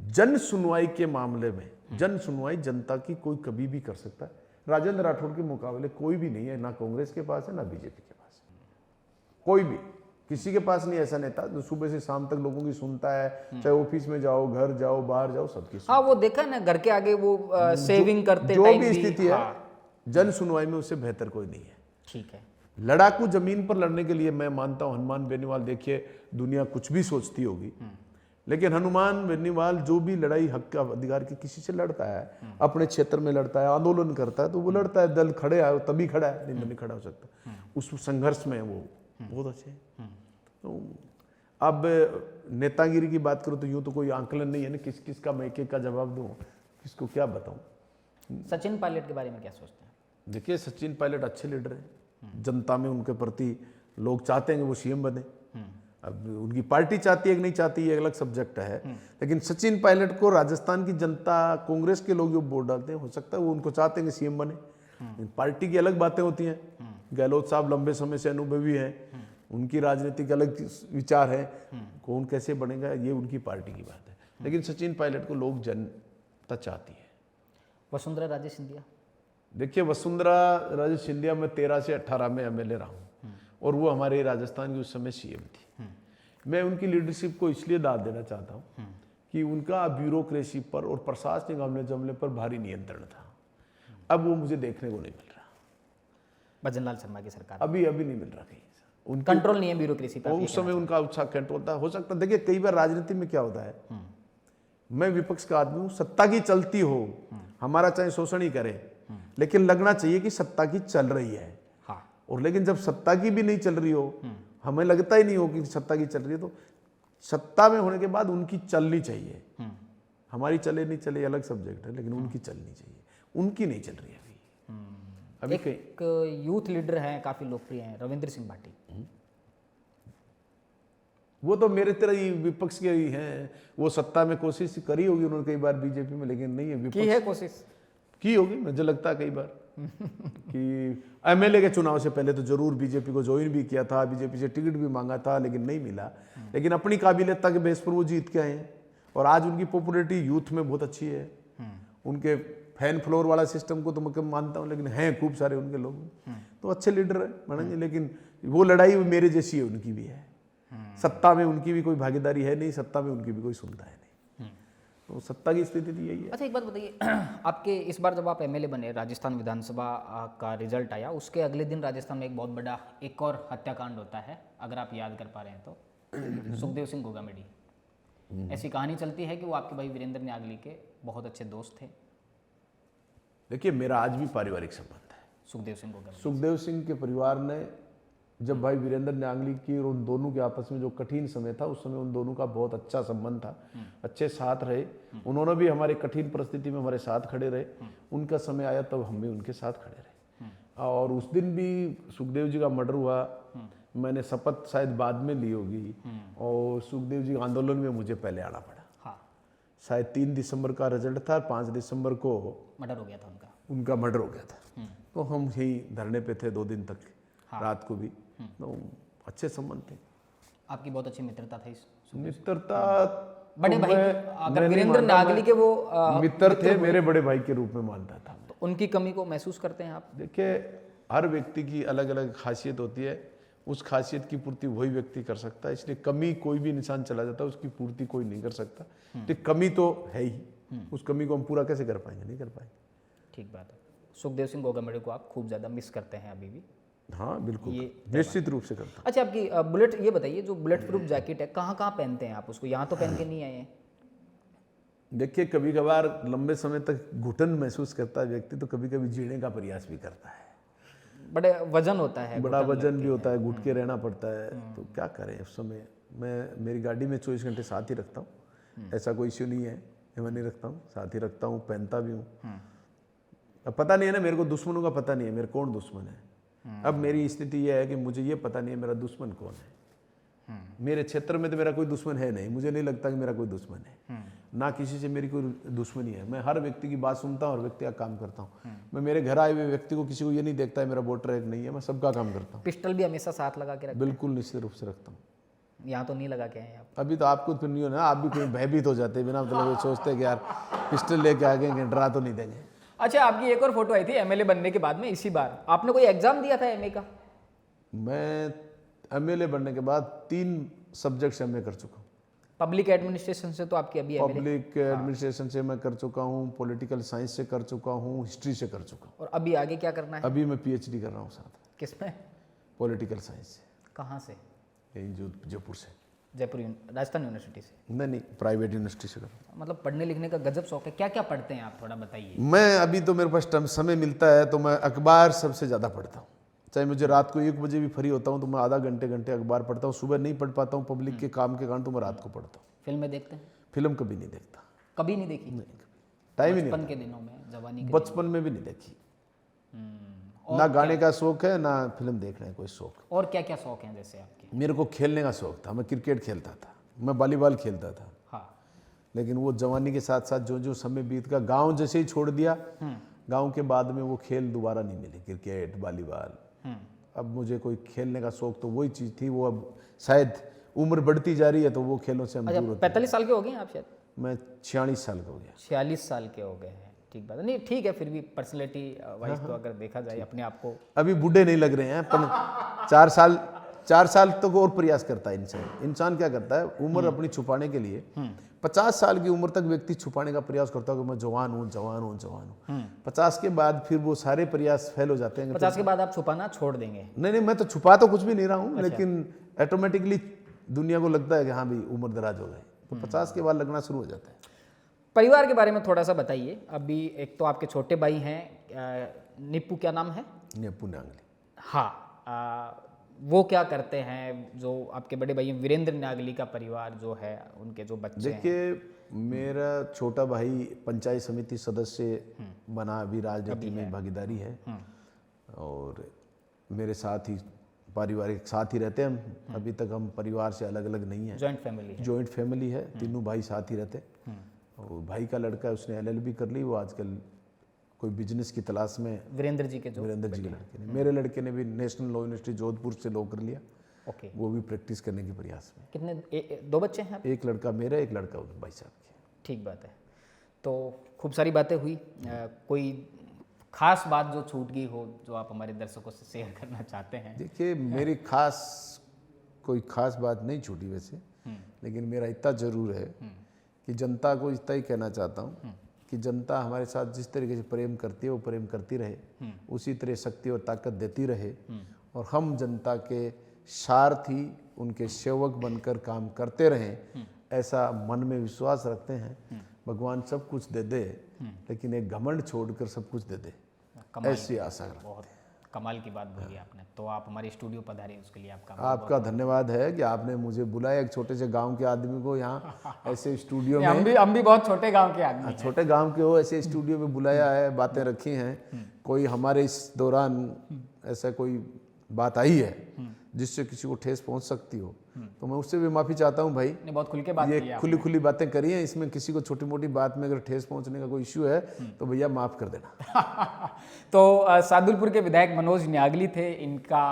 जन सुनवाई के मामले में, जन सुनवाई जनता की कोई कभी भी कर सकता है। राजेंद्र राठौड़ के मुकाबले कोई भी नहीं है, ना कांग्रेस के पास है ना बीजेपी के पास है, कोई भी किसी के पास नहीं ऐसा नेता जो सुबह से शाम तक लोगों की सुनता है, चाहे ऑफिस में जाओ, घर जाओ, बाहर जाओ, सबकी। हाँ, वो देखा ना, घर के आगे वो सेविंग करते जो टाइम भी स्थिति है, हाँ, जन सुनवाई में उससे बेहतर कोई नहीं है। ठीक है। लड़ाकू जमीन पर लड़ने के लिए मैं मानता हूं हनुमान बेनीवाल, देखिए दुनिया कुछ भी सोचती होगी, लेकिन हनुमान बेनीवाल जो भी लड़ाई हक का अधिकार की किसी से लड़ता है, अपने क्षेत्र में लड़ता है, आंदोलन करता है, तो वो लड़ता है, दल खड़े आए तभी खड़ा है, नहीं तो नहीं खड़ा हो सकता। उस संघर्ष में वो बहुत अच्छे हैं। तो अब नेतागिरी की बात करूं तो यूं तो कोई आंकलन नहीं है ना, किस किस का मैं एक एक का जवाब दूं, किसको क्या बताऊं। सचिन पायलट के बारे में क्या सोचते हैं? देखिए, सचिन पायलट अच्छे लीडर हैं, जनता में उनके प्रति लोग चाहते हैं कि वो सीएम बने। अब उनकी पार्टी चाहती है कि नहीं चाहती, ये अलग सब्जेक्ट है, लेकिन सचिन पायलट को राजस्थान की जनता, कांग्रेस के लोग जो वोट डालते हैं, हो सकता है वो उनको चाहते हैं कि सीएम बने। पार्टी की अलग बातें होती हैं। गहलोत साहब लंबे समय से अनुभवी हैं, उनकी राजनीतिक अलग विचार है, कौन कैसे बनेगा ये उनकी पार्टी की बात है, लेकिन सचिन पायलट को लोग जनता चाहती है। वसुंधरा राजे सिंधिया? देखिए, वसुंधरा राजे सिंधिया में 13 से 18 में एमएलए रहा हूँ, और वो हमारे राजस्थान की उस समय सीएम थी। मैं उनकी लीडरशिप को इसलिए दाद देना चाहता हूँ कि उनका ब्यूरोक्रेसी पर और प्रशासनिक अमले जमले पर भारी नियंत्रण था। अब वो मुझे देखने को नहीं मिल रहा। भजनलाल शर्मा की सरकार अभी नहीं मिल रहा कहीं। उनका कंट्रोल नहीं है ब्यूरोक्रेसी पर, उस समय उनका अच्छा कंट्रोल था, हो सकता। देखिए, कई बार राजनीति में क्या होता है, मैं विपक्ष का आदमी हूँ, सत्ता की चलती हो, हमारा चाहे शोषण ही करे, लेकिन लगना चाहिए कि सत्ता की चल रही है। हाँ। और लेकिन जब सत्ता की भी नहीं चल रही हो, हमें लगता ही नहीं हो कि सत्ता की चल रही है, तो सत्ता में होने के बाद उनकी चलनी चाहिए। हमारी चले नहीं चले अलग सब्जेक्ट है, लेकिन उनकी चलनी चाहिए, उनकी नहीं चल रही है अभी। एक यूथ लीडर हैं, काफी लोकप्रिय हैं, रविंद्र सिंह भाटी। वो तो मेरे तरह ही विपक्ष के ही हैं। वो सत्ता में कोशिश करी होगी उन्होंने कई बार बीजेपी में, लेकिन नहीं है विपक्ष की है कोशिश की होगी, मुझे लगता है कई बार कि एमएलए के चुनाव से पहले तो जरूर बीजेपी को ज्वाइन भी किया था, बीजेपी से टिकट भी मांगा था, लेकिन नहीं मिला। लेकिन अपनी काबिलियता के बेस पर वो जीत के आए हैं, और आज उनकी पॉपुलैरिटी यूथ में बहुत अच्छी है। उनके फैन फ्लोर वाला सिस्टम को तो मैं कम मानता हूँ, लेकिन हैं खूब सारे उनके लोग, तो अच्छे लीडर है मानेंगे। लेकिन वो लड़ाई मेरे जैसी है, उनकी भी है। सत्ता में उनकी भी कोई भागीदारी है नहीं, सत्ता में उनकी भी कोई सुनता है नहीं, तो सत्ता की स्थिति तो यही है। अच्छा, एक बात बताइए, आपके इस बार जब आप एमएलए बने, राजस्थान विधानसभा का रिजल्ट आया, उसके अगले दिन राजस्थान में एक बहुत बड़ा एक और हत्याकांड होता है, अगर आप याद कर पा रहे हैं तो। सुखदेव सिंह गोगामेडी, ऐसी कहानी चलती है कि वो आपके भाई वीरेंद्र न्यागली के बहुत अच्छे दोस्त थे। देखिए, मेरा आज भी पारिवारिक संबंध है सुखदेव सिंह गोगामेडी। सुखदेव सिंह के परिवार ने, जब भाई वीरेंद्र न्यागली की और उन दोनों के आपस में जो कठिन समय था, उस समय उन दोनों का बहुत अच्छा संबंध था, अच्छे साथ रहे। उन्होंने भी हमारे कठिन परिस्थिति में हमारे साथ खड़े रहे। उनका समय आया तब हम भी उनके साथ खड़े रहे। और उस दिन भी सुखदेव जी का मर्डर हुआ, मैंने शपथ शायद बाद में ली होगी, और सुखदेव जी आंदोलन में मुझे पहले आना पड़ा। हाँ, शायद 3 दिसंबर का रिजल्ट था, 5 दिसंबर को मर्डर हो गया था उनका मर्डर हो गया था। तो हम यही धरने पे थे 2 दिन तक, रात को भी। तो अच्छे संबंध थे, आपकी बहुत अच्छी मित्रता थी। मित्रता बड़े तो भाई मैं अगर नहीं वीरेंद्र मानता, नागली के वो मित्र थे, मेरे बड़े भाई के रूप में मानता था। तो उनकी कमी को महसूस करते हैं आप? देखिए, हर व्यक्ति की अलग अलग खासियत होती है, उस खासियत की पूर्ति वही व्यक्ति कर सकता है, इसलिए कमी कोई भी इंसान चला जाता है, उसकी पूर्ति कोई नहीं कर सकता। तो कमी तो है ही, उस कमी को हम पूरा कैसे कर पाएंगे? नहीं कर पाएंगे। ठीक बात है। सुखदेव सिंह गोगामेडी को आप खूब ज़्यादा मिस करते हैं अभी भी? हाँ बिल्कुल, ये निश्चित रूप से करता हूँ। अच्छा, आपकी बुलेट, ये बताइए, जो बुलेट प्रूफ जैकेट है, कहाँ कहाँ पहनते हैं आप उसको? यहाँ तो पहन के नहीं आए हैं। देखिए, कभी कभार लंबे समय तक घुटन महसूस करता है व्यक्ति, तो कभी कभी जीने का प्रयास भी करता है। बड़े वजन होता है, बड़ा वजन भी होता है, घुट के रहना पड़ता है, तो क्या करें। उस समय मैं मेरी गाड़ी में 24 घंटे साथ ही रखता हूँ, ऐसा कोई इश्यू नहीं है, मैं नहीं रखता हूँ, साथ ही रखता हूँ, पहनता भी हूँ। अब पता नहीं है ना, मेरे को दुश्मनों का पता नहीं है, मेरे कौन दुश्मन है। अब मेरी स्थिति यह है कि मुझे ये पता नहीं है मेरा दुश्मन कौन है। मेरे क्षेत्र में तो मेरा कोई दुश्मन है नहीं, मुझे नहीं लगता कि मेरा कोई दुश्मन है, ना किसी से मेरी कोई दुश्मनी है। मैं हर व्यक्ति की बात सुनता हूँ और व्यक्ति का काम करता हूँ। मैं मेरे घर आए हुए व्यक्ति को, किसी को ये नहीं देखता है मेरा वोटर है कि नहीं है, मैं सबका काम करता हूँ। पिस्टल भी हमेशा साथ लगा के रखते बिल्कुल निश्चित रूप से रखता हूँ। हैं? यहाँ तो नहीं लगा के आए हैं आप? अभी तो आपको फिर नहीं होना, आप भी कोई भयभीत हो जाते हैं बिना मतलब, सोचते हैं कि यार पिस्टल लेके आ गए, डरा तो नहीं देंगे। अच्छा, आपकी एक और फोटो आई थी एमएलए बनने के बाद में, इसी बार आपने कोई एग्जाम दिया था एमए का? मैं एमएलए बनने के बाद 3 सब्जेक्ट से एमए कर चुका हूँ। पब्लिक एडमिनिस्ट्रेशन से तो आपकी अभी एमएलए, पब्लिक एडमिनिस्ट्रेशन से मैं कर चुका हूँ, पॉलिटिकल साइंस से कर चुका हूँ, हिस्ट्री से कर चुका हूँ। और अभी आगे क्या करना है? अभी मैं पीएचडी कर रहा हूँ साथ, किसमें? पॉलिटिकल साइंस से। कहाँ से? यही जयपुर से। जयपुर राजस्थान यूनिवर्सिटी से? नहीं, प्राइवेट यूनिवर्सिटी से कर रहा हूँ। मतलब पढ़ने लिखने का गजब शौक है। क्या क्या पढ़ते हैं आप, थोड़ा बताइए। मैं अभी तो मेरे पास समय मिलता है तो मैं अखबार सबसे ज़्यादा पढ़ता हूँ। चाहे मुझे रात को 1 बजे भी फ्री होता हूँ तो मैं आधा घंटे अखबार पढ़ता हूँ। सुबह नहीं पढ़ पाता हूँ पब्लिक के काम के कारण, तो मैं रात को पढ़ता हूँ। फिल्में देखते हैं? फिल्म कभी नहीं देखता। कभी नहीं देखी? टाइम ही नहीं बचपन के दिनों में, जवानी के बचपन में भी नहीं देखी। ना गाने का शौक है, ना फिल्म देखने का कोई शौक। और क्या क्या शौक हैं जैसे आपके? मेरे को खेलने का शौक था, मैं क्रिकेट खेलता था, मैं वॉलीबॉल खेलता था। हाँ। लेकिन वो जवानी के साथ साथ जो जो समय बीत गया, गांव जैसे ही छोड़ दिया, गांव के बाद में वो खेल दोबारा नहीं मिले, क्रिकेट वॉलीबॉल। अब मुझे कोई खेलने का शौक तो वही चीज़ थी, वो अब शायद उम्र बढ़ती जा रही है तो वो खेलों से हम दूर होते। 45 साल के हो गए हैं आप शायद? मैं 46 साल का हो गया। 46 साल के हो गए हैं, ठीक बात है। नहीं ठीक है, फिर भी पर्सनैलिटी वाइज तो अगर देखा जाए अपने आप को, अभी बूढ़े नहीं लग रहे हैं, पर 4 साल तक और प्रयास करता है इंसान क्या करता है, उम्र अपनी छुपाने के लिए 50 साल की उम्र तक व्यक्ति छुपाने का प्रयास करता है कि मैं जवान हूँ 50 के बाद फिर वो सारे प्रयास फेल हो जाते हैं। 50 के बाद आप छुपाना छोड़ देंगे? नहीं, मैं तो छुपा तो कुछ भी नहीं रहा हूँ, लेकिन ऑटोमेटिकली दुनिया को लगता है कि हाँ भाई उम्र दराज हो गई, तो 50 के बाद लगना शुरू हो जाता है। परिवार के बारे में थोड़ा सा बताइए। अभी एक तो आपके छोटे भाई हैं, निप्पू, क्या नाम है? निप्पू न्यागली। हाँ, वो क्या करते हैं? जो आपके बड़े भाई वीरेंद्र न्यागली का परिवार जो है, उनके जो बच्चे हैं? देखिए, मेरा छोटा भाई पंचायत समिति सदस्य बना, अभी राजनीति में भागीदारी है, और मेरे साथ ही पारिवारिक साथ ही रहते हैं हम। अभी तक हम परिवार से अलग अलग नहीं है, जॉइंट फैमिली है। जॉइंट फैमिली है, तीनों भाई साथ ही रहते। और भाई का लड़का है, उसने एलएलबी कर ली, वो आजकल कोई बिजनेस की तलाश में। वीरेंद्र जी के लड़के ने, मेरे लड़के ने भी नेशनल लॉ यूनिवर्सिटी जोधपुर से लॉ कर लिया। ओके। वो भी प्रैक्टिस करने के प्रयास में। कितने 2 बच्चे हैं? एक लड़का मेरा, एक लड़का भाई साहब के। ठीक बात है। तो खूब सारी बातें हुई, कोई खास बात जो छूट गई हो जो आप हमारे दर्शकों से शेयर करना चाहते हैं? देखिए, मेरी कोई खास बात नहीं छूटी वैसे, लेकिन मेरा इतना जरूर है कि जनता को इतना ही कहना चाहता हूँ कि जनता हमारे साथ जिस तरीके से प्रेम करती है वो प्रेम करती रहे, उसी तरह शक्ति और ताकत देती रहे, और हम जनता के सारथी, उनके सेवक बनकर काम करते रहें, ऐसा मन में विश्वास रखते हैं। भगवान सब कुछ दे दे, लेकिन एक घमंड छोड़कर सब कुछ दे दे, ऐसी आशा रखते हैं। बहुत कमाल की बात बोली आपने। तो आप हमारे स्टूडियो पधारे, उसके लिए आपका धन्यवाद है कि आपने मुझे बुलाया, एक छोटे से गांव के आदमी को यहाँ ऐसे स्टूडियो में। हम भी बहुत छोटे गांव के आदमी हैं। छोटे गांव के हो, ऐसे स्टूडियो में बुलाया है, बातें रखी हैं। कोई हमारे इस दौरान ऐसा कोई बात आई है जिससे किसी को ठेस पहुंच सकती हो, तो मैं उससे भी माफ़ी चाहता हूँ भाई। बहुत खुल के बात ये की है खुली खुली बातें करी हैं, इसमें किसी को छोटी मोटी बात में अगर ठेस पहुंचने का कोई इश्यू है तो भैया माफ़ कर देना। तो सादुलपुर के विधायक मनोज न्यागली थे, इनका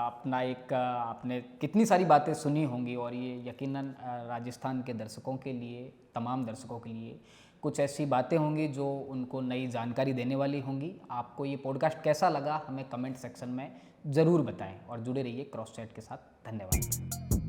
अपना एक आपने कितनी सारी बातें सुनी होंगी, और ये यकीनन राजस्थान के दर्शकों के लिए, तमाम दर्शकों के लिए कुछ ऐसी बातें होंगी जो उनको नई जानकारी देने वाली होंगी। आपको ये पॉडकास्ट कैसा लगा हमें कमेंट सेक्शन में ज़रूर बताएं, और जुड़े रहिए क्रॉस चैट के साथ। धन्यवाद।